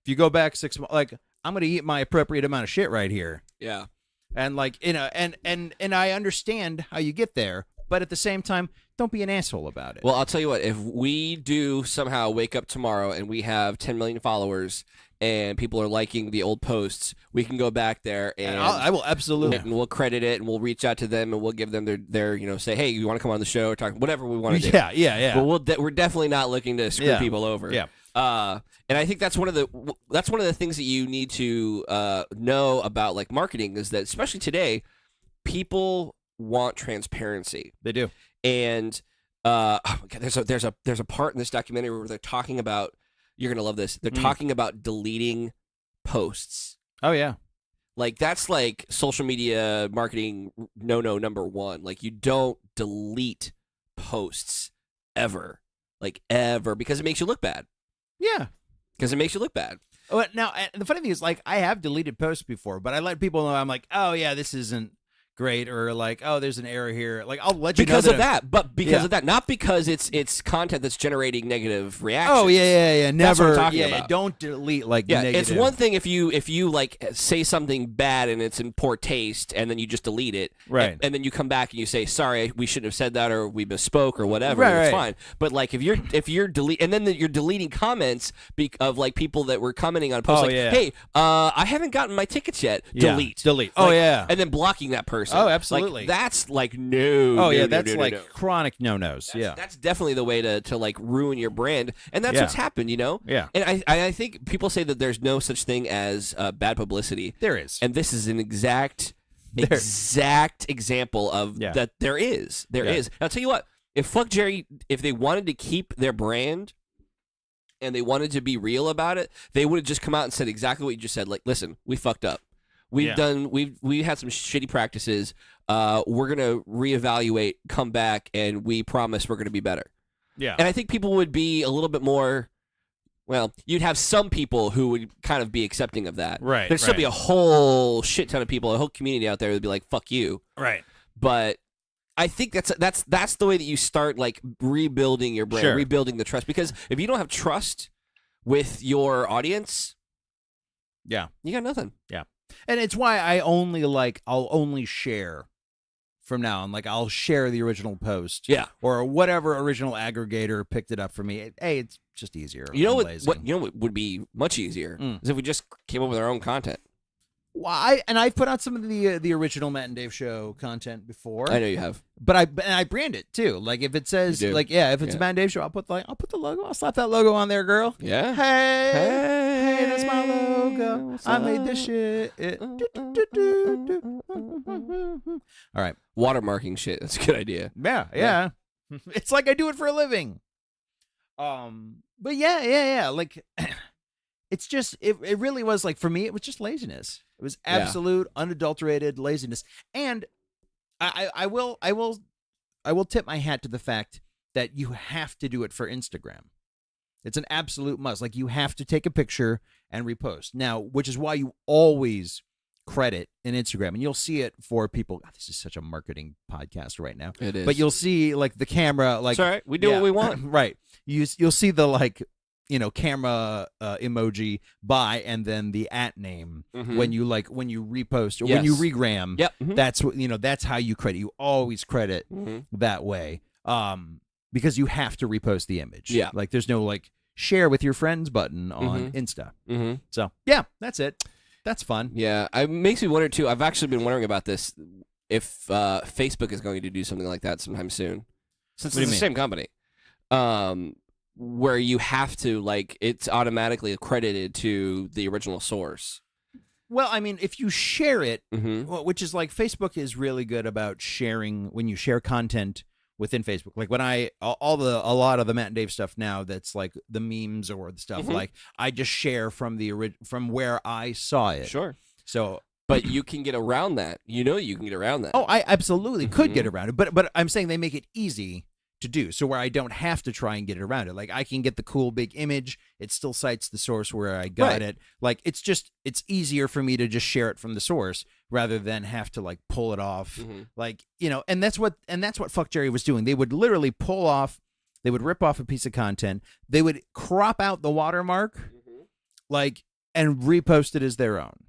you go back 6 months, I'm going to eat my appropriate amount of shit right here. Yeah. And and I understand how you get there, but at the same time, don't be an asshole about it. Well, I'll tell you what. If we do somehow wake up tomorrow and we have 10 million followers and people are liking the old posts, we can go back there and I will absolutely. We'll credit it and we'll reach out to them and we'll give them their say, hey, you want to come on the show or talk whatever we want to do. Yeah. But we're definitely not looking to screw people over. Yeah. And I think that's one of the things that you need to know about like marketing is that especially today, people want transparency. They do. And there's a part in this documentary where they're talking about. You're gonna love this. They're talking about deleting posts. Oh yeah, like that's like social media marketing no number one. Like you don't delete posts ever, because it makes you look bad. Yeah, because it makes you look bad. Oh, now the funny thing is, like, I have deleted posts before, but I let people know I'm like, oh yeah, this isn't great, or like, oh, there's an error here. Like, I'll let you know because of that, not because it's content that's generating negative reactions. Oh yeah, never. That's what I'm talking about. Don't delete negative. It's one thing if you like say something bad and it's in poor taste, and then you just delete it, right? And then you come back and you say, sorry, we shouldn't have said that, or we misspoke, or whatever. Right, it's fine. But like if you're delete, and then you're deleting comments of like people that were commenting on posts, hey, I haven't gotten my tickets yet. Delete. Oh yeah, and then blocking that person. Oh, absolutely. Like, that's like no. Oh yeah, that's chronic no-nos. That's definitely the way to like ruin your brand, and that's what's happened, Yeah. And I think people say that there's no such thing as bad publicity. There is, and this is an exact example of that. There is. And I'll tell you what. If ckJerry, if they wanted to keep their brand and they wanted to be real about it, they would have just come out and said exactly what you just said. Like, listen, we fucked up. We've had some shitty practices. We're gonna reevaluate, come back, and we promise we're gonna be better. Yeah. And I think people would be a little bit more. Well, you'd have some people who would kind of be accepting of that. Right. There'd still be a whole shit ton of people, a whole community out there that'd be like, "Fuck you." Right. But I think that's the way that you start like rebuilding your brand, rebuilding the trust. Because if you don't have trust with your audience, you got nothing. Yeah. And it's why I'll only share from now on. Like, I'll share the original post. Yeah. Or whatever original aggregator picked it up for me. Hey, it's just easier. You know what would be much easier is if we just came up with our own content. Well, I've put out some of the original Matt and Dave show content before. I know you have, but I brand it too. Like if it says if it's a Matt and Dave show, I'll put the logo. I'll slap that logo on there, girl. Yeah. Hey, that's my logo. I made this shit. All right, watermarking shit. That's a good idea. Yeah. It's like I do it for a living. But yeah. Like. It's just it really was like, for me, it was just laziness. It was absolute unadulterated laziness. And I will tip my hat to the fact that you have to do it for Instagram. It's an absolute must. Like, you have to take a picture and repost. Now, which is why you always credit in Instagram, and you'll see it for people. God, this is such a marketing podcast right now. It is. But you'll see like the camera, like, it's all right. We do what we want. Right. You'll see the like, camera emoji by, and then the @name when you repost or when you regram. Yep. That's what that's how you credit. You always credit that way, because you have to repost the image. Yeah, like there's no like share with your friends button on Insta. So yeah, that's it. That's fun. Yeah, it makes me wonder too. I've actually been wondering about this. If Facebook is going to do something like that sometime soon, since it's the same company. Where you have to, like, it's automatically accredited to the original source. Well, I mean, if you share it, which is like, Facebook is really good about sharing when you share content within Facebook. Like when a lot of the Matt and Dave stuff now, that's like the memes or the stuff, like I just share from from where I saw it. Sure. So, but you can get around that. You can get around that. Oh, I absolutely could get around it. But I'm saying they make it easy to do, so where I don't have to try and get it around it. Like, I can get the cool big image, it still cites the source where I got it. Like, it's easier for me to just share it from the source rather than have to like pull it off. Like, and that's what ckJerry was doing. They would literally they would rip off a piece of content, they would crop out the watermark, like, and repost it as their own.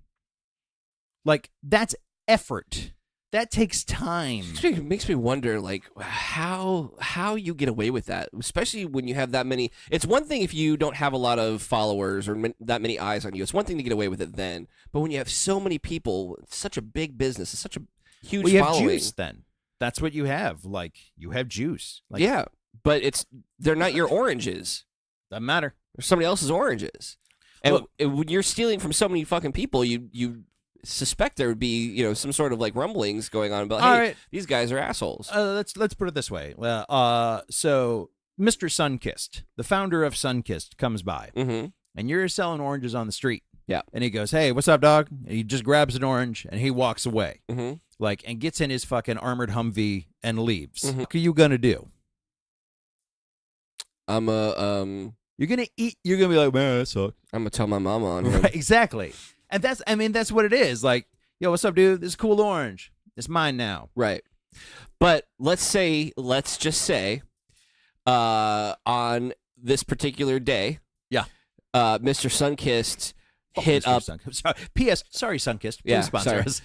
Like, that's effort. That takes time. It makes me wonder, like, how you get away with that, especially when you have that many. It's one thing if you don't have a lot of followers or that many eyes on you. It's one thing to get away with it then. But when you have so many people, it's such a big business. It's such a huge well, you following. have juice then. That's what you have. Like, you have juice. Like, yeah, but they're not your oranges. Doesn't matter. They're somebody else's oranges. And Look, when you're stealing from so many fucking people, you suspect there would be, some sort of like rumblings going on about, hey, all right. these guys are assholes. Let's put it this way. So Mr. Sunkissed, the founder of Sunkissed, comes by, and you're selling oranges on the street. Yeah. And he goes, "Hey, what's up, dog?" And he just grabs an orange and he walks away, and gets in his fucking armored Humvee and leaves. What are you gonna do? You're gonna eat. You're gonna be like, "Man, that sucks." I'm gonna tell my mama on him. Right, exactly. And that's what it is. Like, yo, what's up, dude? This is cool orange. It's mine now. Right. But let's just say, on this particular day, Mr. Sunkissed hit up. Sorry. P.S. Sorry, Sunkissed. Please sponsor us.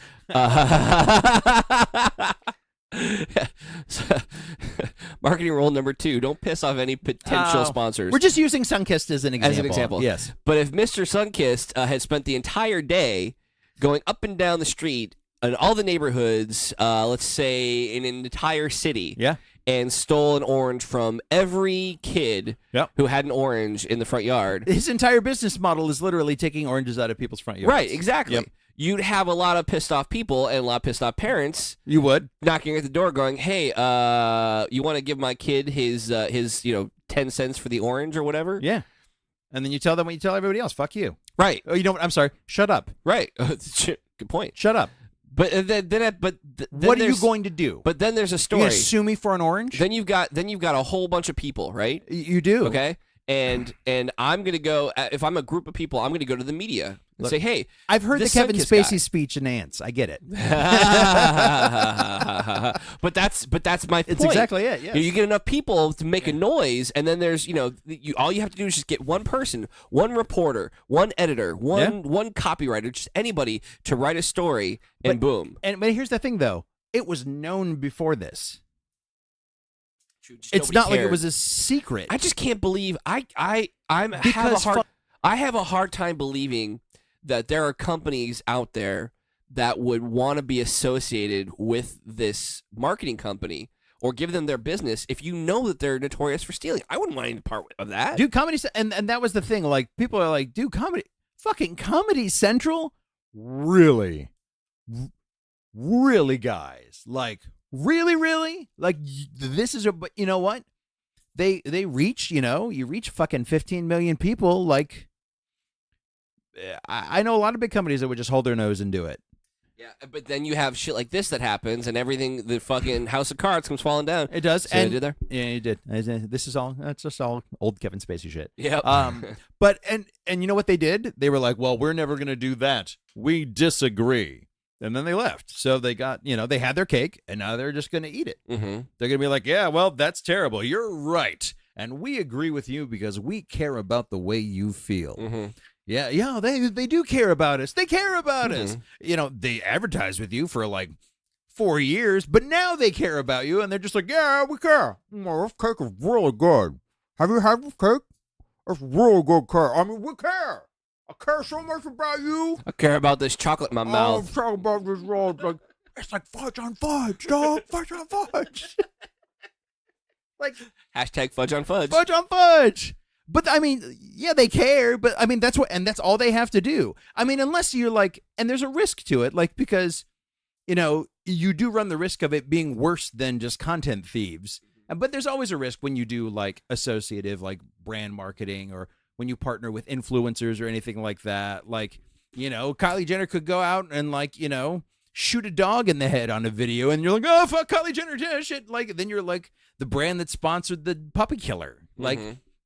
Marketing rule number 2: don't piss off any potential sponsors. We're just using Sunkissed as an example. Yes. But if Mr. Sunkissed had spent the entire day going up and down the street in all the neighborhoods, let's say in an entire city, and stole an orange from every kid who had an orange in the front yard. His entire business model is literally taking oranges out of people's front yards. Right, exactly. Yep. You'd have a lot of pissed off people and a lot of pissed off parents. You would. Knocking at the door going, "Hey, you want to give my kid his 10 cents for the orange or whatever?" Yeah. And then you tell them what you tell everybody else. Fuck you. Right. Oh, you know what? I'm sorry. Shut up. Right. Good point. Shut up. But what are you going to do? But then there's a story. You're gonna sue me for an orange? Then you've got a whole bunch of people, right? You do. Okay. And I'm gonna go, if I'm a group of people, I'm gonna go to the media and say, "Hey, I've heard the Kevin Spacey speech in Ants. I get it." but that's my point. It's exactly it. Yeah. You get enough people to make a noise, and then there's all you have to do is just get one person, one reporter, one editor, one copywriter, just anybody to write a story, and boom. But here's the thing, though. It was known before this. It's not like it was a secret. I just can't believe I have a hard time believing that there are companies out there that would want to be associated with this marketing company or give them their business if you know that they're notorious for stealing. I wouldn't want any part of that. Dude, Comedy and that was the thing. Like, people are like, dude, Comedy Central? Really, guys? Like, really? Like, this is but you know what? They reach, you reach fucking 15 million people. Like, I know a lot of big companies that would just hold their nose and do it. Yeah, but then you have shit like this that happens, and everything, the fucking house of cards comes falling down. It does. See what I did there? Yeah, you did. That's just all old Kevin Spacey shit. Yep. But you know what they did? They were like, well, we're never going to do that. We disagree. And then they left. So they got, they had their cake, and now they're just going to eat it. Mm-hmm. They're going to be like, yeah, well, that's terrible. You're right. And we agree with you because we care about the way you feel. Mm-hmm. Yeah, they do care about us. They care about us. They advertise with you for like 4 years, but now they care about you, and they're just like, yeah, we care. This cake is really good. Have you had this cake? It's really good cake. I mean, we care. I care so much about you. I care about this chocolate in my mouth. I'm talking about this roll. It's like fudge on fudge, dog. Fudge on fudge. Like, hashtag fudge on fudge. Fudge on fudge. But I mean, yeah, they care, but I mean, that's all they have to do. I mean, unless you're like, and there's a risk to it, like, because, you do run the risk of it being worse than just content thieves. But there's always a risk when you do like associative, like brand marketing, or when you partner with influencers or anything like that. Like, Kylie Jenner could go out and like, shoot a dog in the head on a video, and you're like, oh, fuck Kylie Jenner, shit. Like, then you're like the brand that sponsored the puppy killer. Like,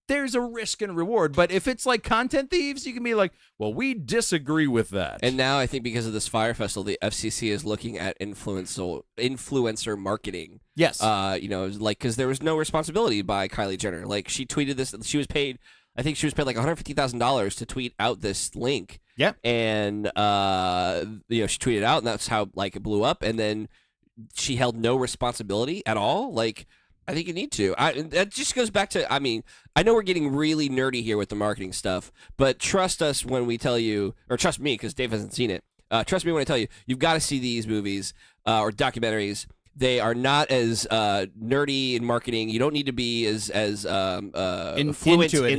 there's a risk and reward. But if it's like content thieves, you can be like, well, we disagree with that. And now I think because of this Fyre Festival, the FCC is looking at influencer marketing. Yes. Because there was no responsibility by Kylie Jenner. Like, she tweeted this. She was paid like $150,000 to tweet out this link. Yeah. And, she tweeted it out, and that's how, like, it blew up. And then she held no responsibility at all. Like, I think you need to. That just goes back to, I mean, I know we're getting really nerdy here with the marketing stuff, but trust us when we tell you, or trust me because Dave hasn't seen it. Trust me when I tell you, you've got to see these movies or documentaries. They are not as nerdy in marketing. You don't need to be as fluent in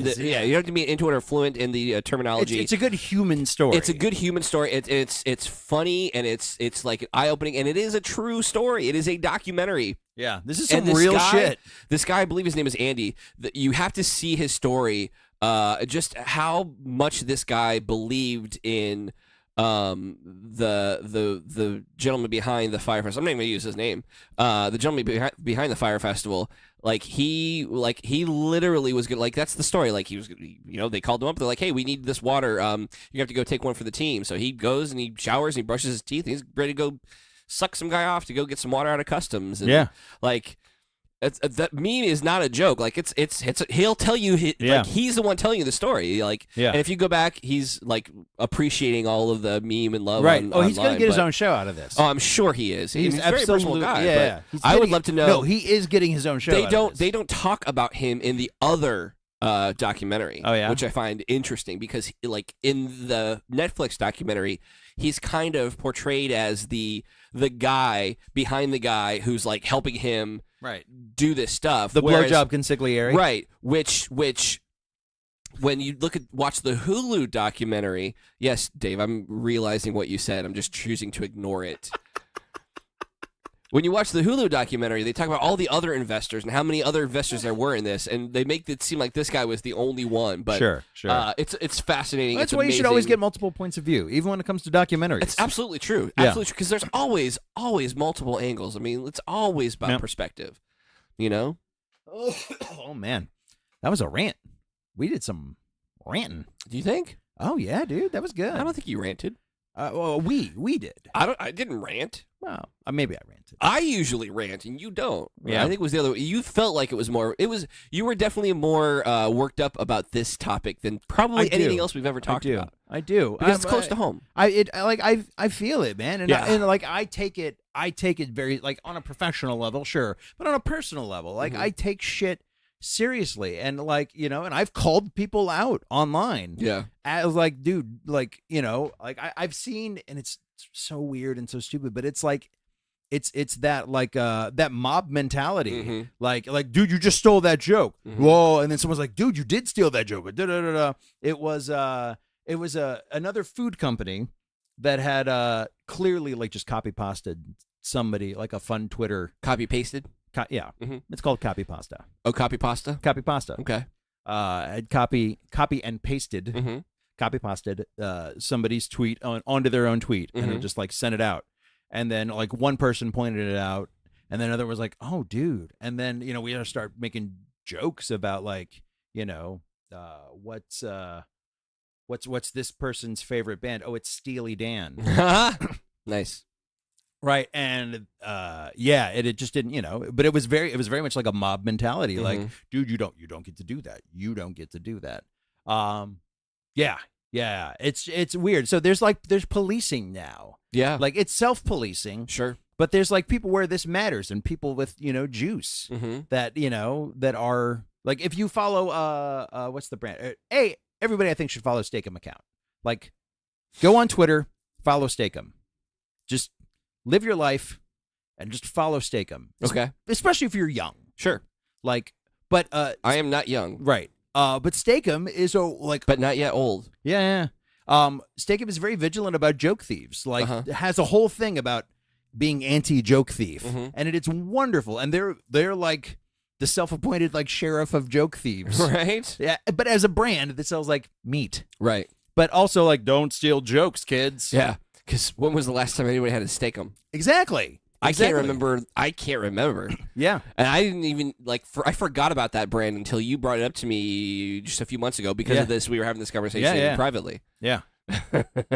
the you don't have to be into it or fluent in the terminology. It's a good human story. It's a good human story. It's funny and it's like eye opening, and it is a true story. It is a documentary. Yeah, this is some real shit. This guy, I believe his name is Andy. You have to see his story. Just how much this guy believed in. The gentleman behind the Fyre Festival. I'm not even gonna use his name. The gentleman behind the Fyre Festival. Like he literally was gonna, like, that's the story. Like, he was, they called him up. They're like, hey, we need this water. You have to go take one for the team. So he goes and he showers and he brushes his teeth. And he's ready to go suck some guy off to go get some water out of customs. And, like. That meme is not a joke. Like, it's he'll tell you like he's the one telling you the story. Like, and if you go back, he's like appreciating all of the meme and love. Right. Online, he's gonna get his own show out of this. Oh, I'm sure he is. He's a very personal guy. Yeah. I would love to know. No, he is getting his own show. They don't talk about him in the other documentary. Oh, yeah? Which I find interesting because, like, in the Netflix documentary, he's kind of portrayed as the guy behind the guy who's like helping him. Right. Do this stuff. The blowjob consigliere. Right. Which when you watch the Hulu documentary, yes, Dave, I'm realizing what you said. I'm just choosing to ignore it. When you watch the Hulu documentary, they talk about all the other investors and how many other investors there were in this, and they make it seem like this guy was the only one. But sure. It's fascinating. Well, that's why you should always get multiple points of view, even when it comes to documentaries. It's absolutely true. Absolutely true. Because there's always multiple angles. I mean, it's always about perspective. Oh man, that was a rant. We did some ranting. Do you think? Oh yeah, dude, that was good. I don't think you ranted. Well, we did. I didn't rant. Well, maybe I ranted. I usually rant, and you don't. Yeah. I think it was the other way. You felt like it was more. You were definitely more worked up about this topic than probably anything else we've ever talked about. I do. Because it's close to home. I feel it, man, and I take it very, like, on a professional level, sure, but on a personal level, like, I take shit seriously, and like, and I've called people out online. Yeah. As like, dude, like, like I've seen, and it's so weird and so stupid, but it's like it's that, like, that mob mentality. Like, dude, you just stole that joke. Whoa. And then someone's like, dude, you did steal that joke. But it was another food company that had clearly, like, just copy pasted somebody, like a fun Twitter copy pasted. It's called copy pasta. Oh, copy pasta. Copy pasta. Okay. Had copy and pasted, copy pasted somebody's tweet onto their own tweet, and it just, like, sent it out. And then, like, one person pointed it out, and then another was like, "Oh, dude!" And then, we had to start making jokes about, like, what's this person's favorite band? Oh, it's Steely Dan. Nice. Right. And it just didn't, but it was very much like a mob mentality. Like, dude, you don't get to do that. You don't get to do that. Yeah. It's weird. So there's policing now. Yeah. Like, it's self-policing. Sure. But there's, like, people where this matters, and people with, juice that, that are, like, if you follow, what's the brand? Hey, everybody I think should follow Steakum account. Like, go on Twitter, follow Steakum. Just live your life and just follow Steakum. Okay. Especially if you're young. Sure. Like, but I am not young. Right. But Steakum is but not yet old. Yeah. Steakum is very vigilant about joke thieves. Like, has a whole thing about being anti-joke thief, and it's wonderful. And they're like the self-appointed, like, sheriff of joke thieves, right? Yeah. But as a brand that sells, like, meat, right? But also, like, don't steal jokes, kids. Yeah. Because when was the last time anybody had a Steakum? Exactly. I can't remember. Yeah. And I didn't even, I forgot about that brand until you brought it up to me just a few months ago. Because of this, we were having this conversation privately. Yeah.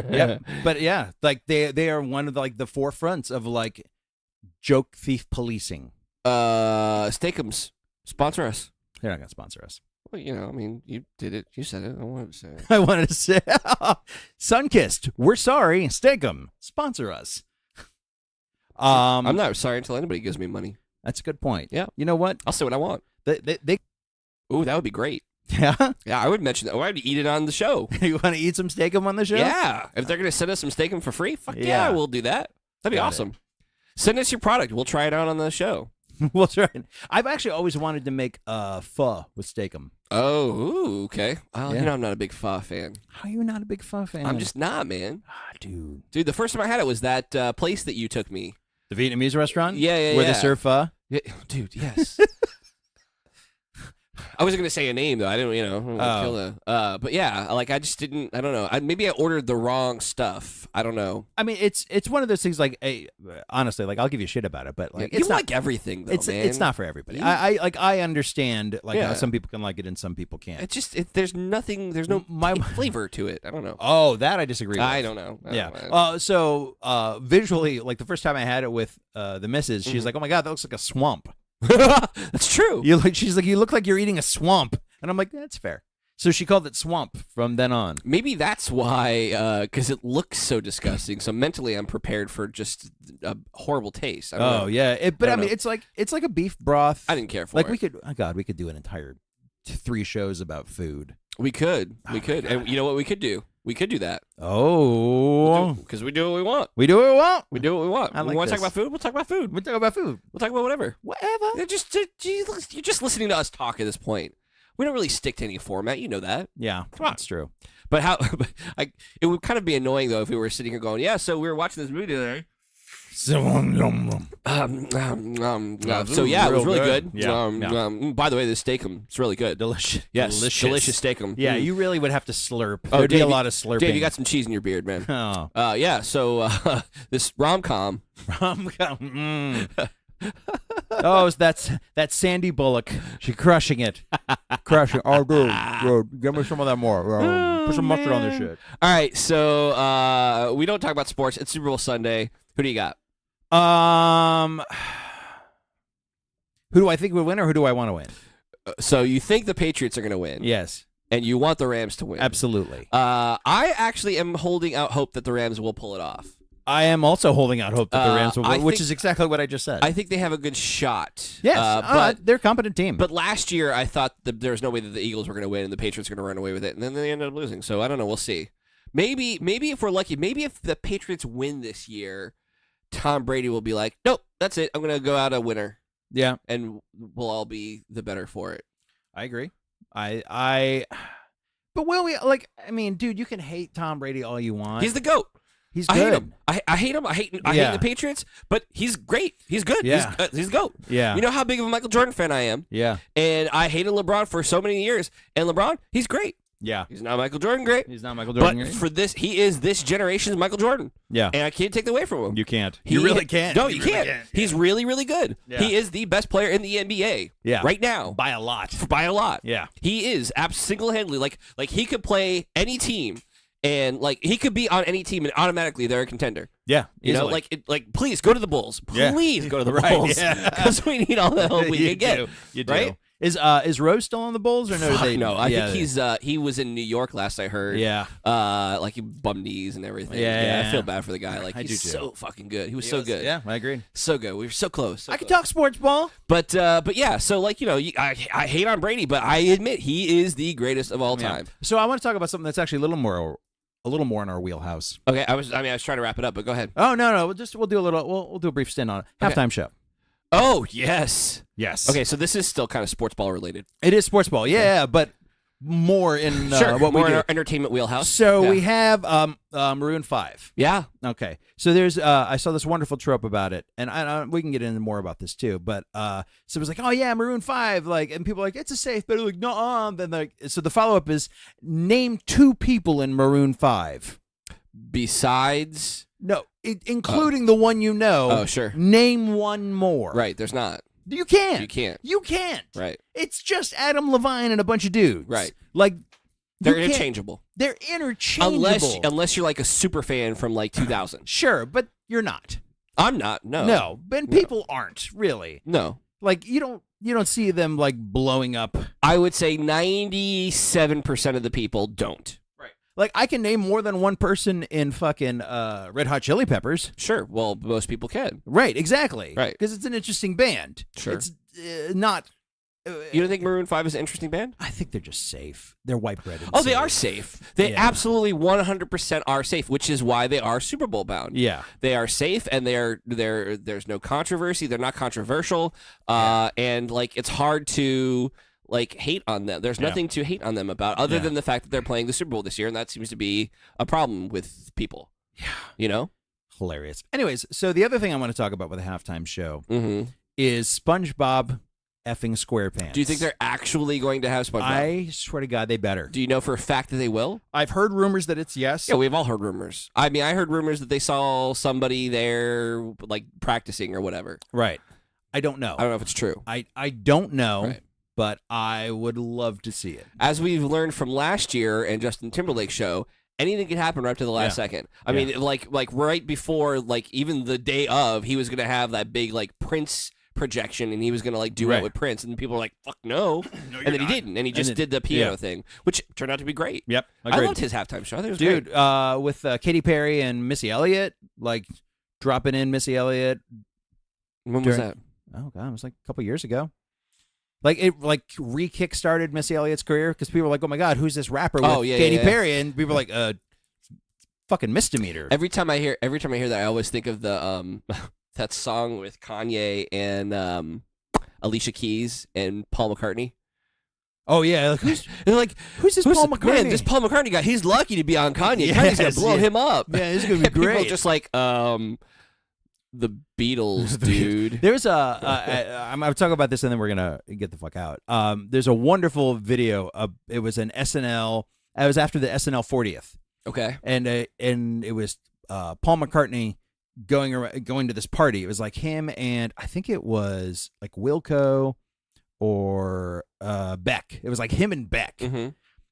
Yeah. But yeah, like, they are one of the, like, the forefronts of, like, joke thief policing. Steakums, sponsor us. They're not going to sponsor us. Well, you did it. You said it. I wanted to say it. I wanted to say Sunkissed. We're sorry. Steakum, sponsor us. I'm not sorry until anybody gives me money. That's a good point. Yeah. You know what? I'll say what I want. They Ooh, that would be great. Yeah? Yeah, I would mention that. Or I'd eat it on the show. You want to eat some steak on the show? Yeah. If they're going to send us some steak for free, fuck yeah, we'll do that. That'd be awesome. Send us your product. We'll try it out on the show. We'll try it. I've actually always wanted to make pho with steakum. Oh, ooh, okay. Well, I'm not a big pho fan. How are you not a big pho fan? I'm just not, man. Dude. Dude, the first time I had it was that place that you took me. The Vietnamese restaurant? Yeah. Where they serve pho? Yeah. Dude, yes. I wasn't going to say a name, though. I didn't, kill the... but yeah, like, I just didn't... I don't know. Maybe I ordered the wrong stuff. I don't know. I mean, it's one of those things, like, honestly, like, I'll give you shit about it, but, like... You like everything, though, man. It's not for everybody. I understand, like, how some people can like it and some people can't. It's just... there's nothing... There's no flavor to it. I don't know. Oh, that I disagree with. I don't know. So, visually, like, the first time I had it with the missus, she's like, oh, my God, that looks like a swamp. That's true. She's like, you look like you're eating a swamp, and I'm like, that's fair. So she called it swamp from then on. Maybe that's why, because it looks so disgusting. So mentally, I'm prepared for just a horrible taste. I don't know. Yeah, I mean, it's like a beef broth. I didn't care for like it. we could. Oh God, we could do an entire 3 shows about food. We could, and you know what we could do? We could do that. Oh, because we do what we want. We do what we want. We do what we want. Like we want to talk about food. We'll talk about food. We'll talk about food. We'll talk about whatever. Whatever. You're just listening to us talk at this point. We don't really stick to any format. You know that. Yeah, come on, that's true. But it would kind of be annoying though if we were sitting here going, yeah. So we were watching this movie today. So yeah, it was really good. By the way, this steakum, it's really good. Delicious. Yes, delicious steakum. Yeah, you really would have to slurp. Oh, There'd be a lot of slurping. Dave, you got some cheese in your beard, man. Oh. Yeah. So this rom-com. Oh, that's Sandy Bullock. She's crushing it. Crushing. Oh, dude, give me some of that more. Put some mustard on this shit. All right, so we don't talk about sports. It's Super Bowl Sunday. Who do you got? Who do I think would win, or who do I want to win? So you think the Patriots are going to win? Yes. And you want the Rams to win? Absolutely. I actually am holding out hope that the Rams will pull it off. I am also holding out hope that the Rams will win, which is exactly what I just said. I think they have a good shot. Yes, but they're a competent team. But last year, I thought that there was no way that the Eagles were going to win and the Patriots were going to run away with it, and then they ended up losing. So I don't know. We'll see. Maybe if we're lucky, maybe if the Patriots win this year, Tom Brady will be like, nope, that's it. I'm going to go out a winner. Yeah. And we'll all be the better for it. I agree. But will we, I mean, dude, you can hate Tom Brady all you want. He's the GOAT. He's good. I hate him. I hate the Patriots, but he's great. He's good. Yeah. He's GOAT. Yeah. You know how big of a Michael Jordan fan I am. Yeah. And I hated LeBron for so many years. And LeBron, he's great. Yeah. He's not Michael Jordan great. He's not Michael Jordan but great. For this, he is this generation's Michael Jordan. Yeah. And I can't take that away from him. You can't. You really can't. No, you can't. Yeah. He's really, really good. Yeah. He is the best player in the NBA. Yeah. Right now. By a lot. By a lot. Yeah. He is single-handedly like he could play any team. And he could be on any team, and automatically they're a contender. Yeah, easily. Please go to the Bulls. Please go to the Bulls, because we need all the help we can get. You do. Right? Is Rose still on the Bulls or no? No, I think he was in New York last I heard. Yeah, he bummed knees and everything. Yeah, I feel bad for the guy. He's so fucking good. He was so good. Yeah, I agree. So good. We were so close. I can talk sports ball, but yeah. So I hate on Brady, but I admit he is the greatest of all time. So I want to talk about something that's actually a little more in our wheelhouse. Okay, I was trying to wrap it up, but go ahead. Oh no, we'll do a brief stint on it. Halftime show. Oh yes. Okay, so this is still kind of sports ball related. It is sports ball, yeah, but more in what we do. In our entertainment wheelhouse. So we have Maroon 5. Yeah. Okay. So there's I saw this wonderful trope about it, and we can get into more about this too. But so it was like, oh yeah, Maroon 5, and people are like, it's a safe, but like, no, then so the follow up is name 2 people in Maroon 5 besides. No, including the one you know. Oh sure. Name one more. Right. There's not. You can't. You can't. Right. It's just Adam Levine and a bunch of dudes. Right. They're interchangeable. They're interchangeable. Unless you're a super fan from 2000. Sure, but you're not. I'm not. No. No, but people aren't really. No. You don't see them blowing up. I would say 97% of the people don't. Right. Like, I can name more than one person in fucking Red Hot Chili Peppers. Sure. Well, most people can. Right, exactly. Right. Because it's an interesting band. Sure. It's not... You don't think Maroon 5 is an interesting band? I think they're just safe. They're white bread. And they are safe. They absolutely 100% are safe, which is why they are Super Bowl bound. Yeah. They are safe, and there's no controversy. They're not controversial. And, like, it's hard to... like, hate on them. There's nothing to hate on them about other than the fact that they're playing the Super Bowl this year, and that seems to be a problem with people. Yeah. You know? Hilarious. Anyways, so the other thing I want to talk about with the halftime show is SpongeBob effing SquarePants. Do you think they're actually going to have SpongeBob? I swear to God, they better. Do you know for a fact that they will? I've heard rumors that it's yes. Yeah, we've all heard rumors. I mean, I heard rumors that they saw somebody there, like, practicing or whatever. Right. I don't know. I don't know if it's true. I don't know. Right. But I would love to see it. As we've learned from last year and Justin Timberlake's show, anything can happen right up to the last second. I mean, like right before, like, even the day of, he was going to have that big, like, Prince projection, and he was going to, like, do it with Prince, and people were like, fuck no. And then he didn't, and he just did the piano thing, which turned out to be great. Yep. Agreed. I loved his halftime show. I think it was great. Dude, with Katy Perry and Missy Elliott, like, dropping in Missy Elliott. When was that? Oh, God, it was like a couple years ago. Like, it re-kickstarted Missy Elliott's career because people were like, oh, my God, who's this rapper with Katy Perry? And people were like, fucking misdemeanor. Every time I hear that, I always think of the that song with Kanye and Alicia Keys and Paul McCartney. Oh, yeah. Who's this Paul McCartney? Man, this Paul McCartney guy, he's lucky to be on Kanye. Kanye's going to blow him up. Yeah, it's going to be great. People just like, the Beatles, dude. There's I'm talking about this and then we're going to get the fuck out. There's a wonderful video. It was an SNL. It was after the SNL 40th. Okay. And it was Paul McCartney going to this party. It was like him and I think it was like Wilco or Beck. It was like him and Beck. Mm-hmm.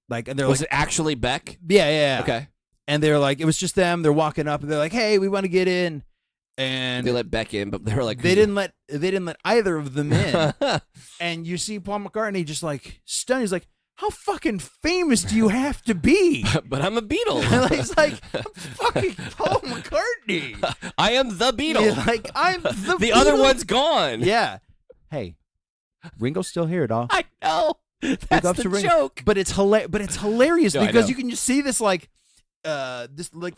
Like, and they're was it actually Beck? Yeah. Okay. And they're like, it was just them. They're walking up and they're like, hey, we want to get in. And they let Beck in, but they were like, they didn't let either of them in. And you see Paul McCartney just like stunned. He's like, how fucking famous do you have to be? But I'm a Beatle. He's like, I'm fucking Paul McCartney. I am the Beatle. Yeah, like, I'm the The Beatle. other one's gone. Yeah. Hey, Ringo's still here, dog. I know. That's the joke. But it's hilarious because you can just see this like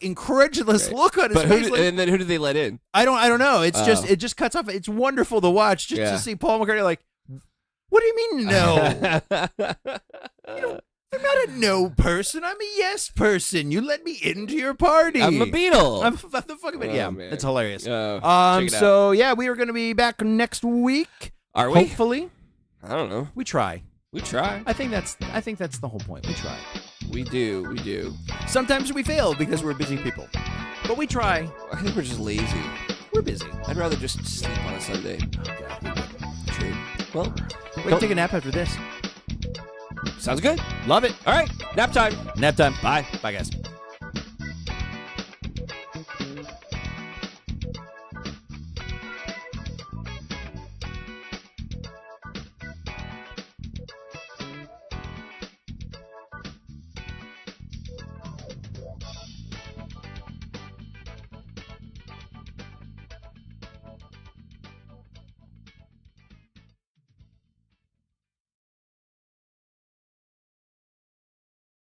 incredulous look on his face. And then who did they let in? I don't know. It's it just cuts off. It's wonderful to watch just to see Paul McCartney like, what do you mean no? I'm not a no person. I'm a yes person. You let me into your party. I'm a Beatle. I'm the fucking Beatle. Yeah, man. it's hilarious. So yeah, we are going to be back next week. Are we? Hopefully. I don't know. We try. I think that's the whole point. We try. We do. Sometimes we fail because we're busy people. But we try. I think we're just lazy. We're busy. I'd rather just sleep on a Sunday. Oh, God. True. Well, we can take a nap after this. Sounds good. Love it. All right. Nap time. Bye. Bye, guys.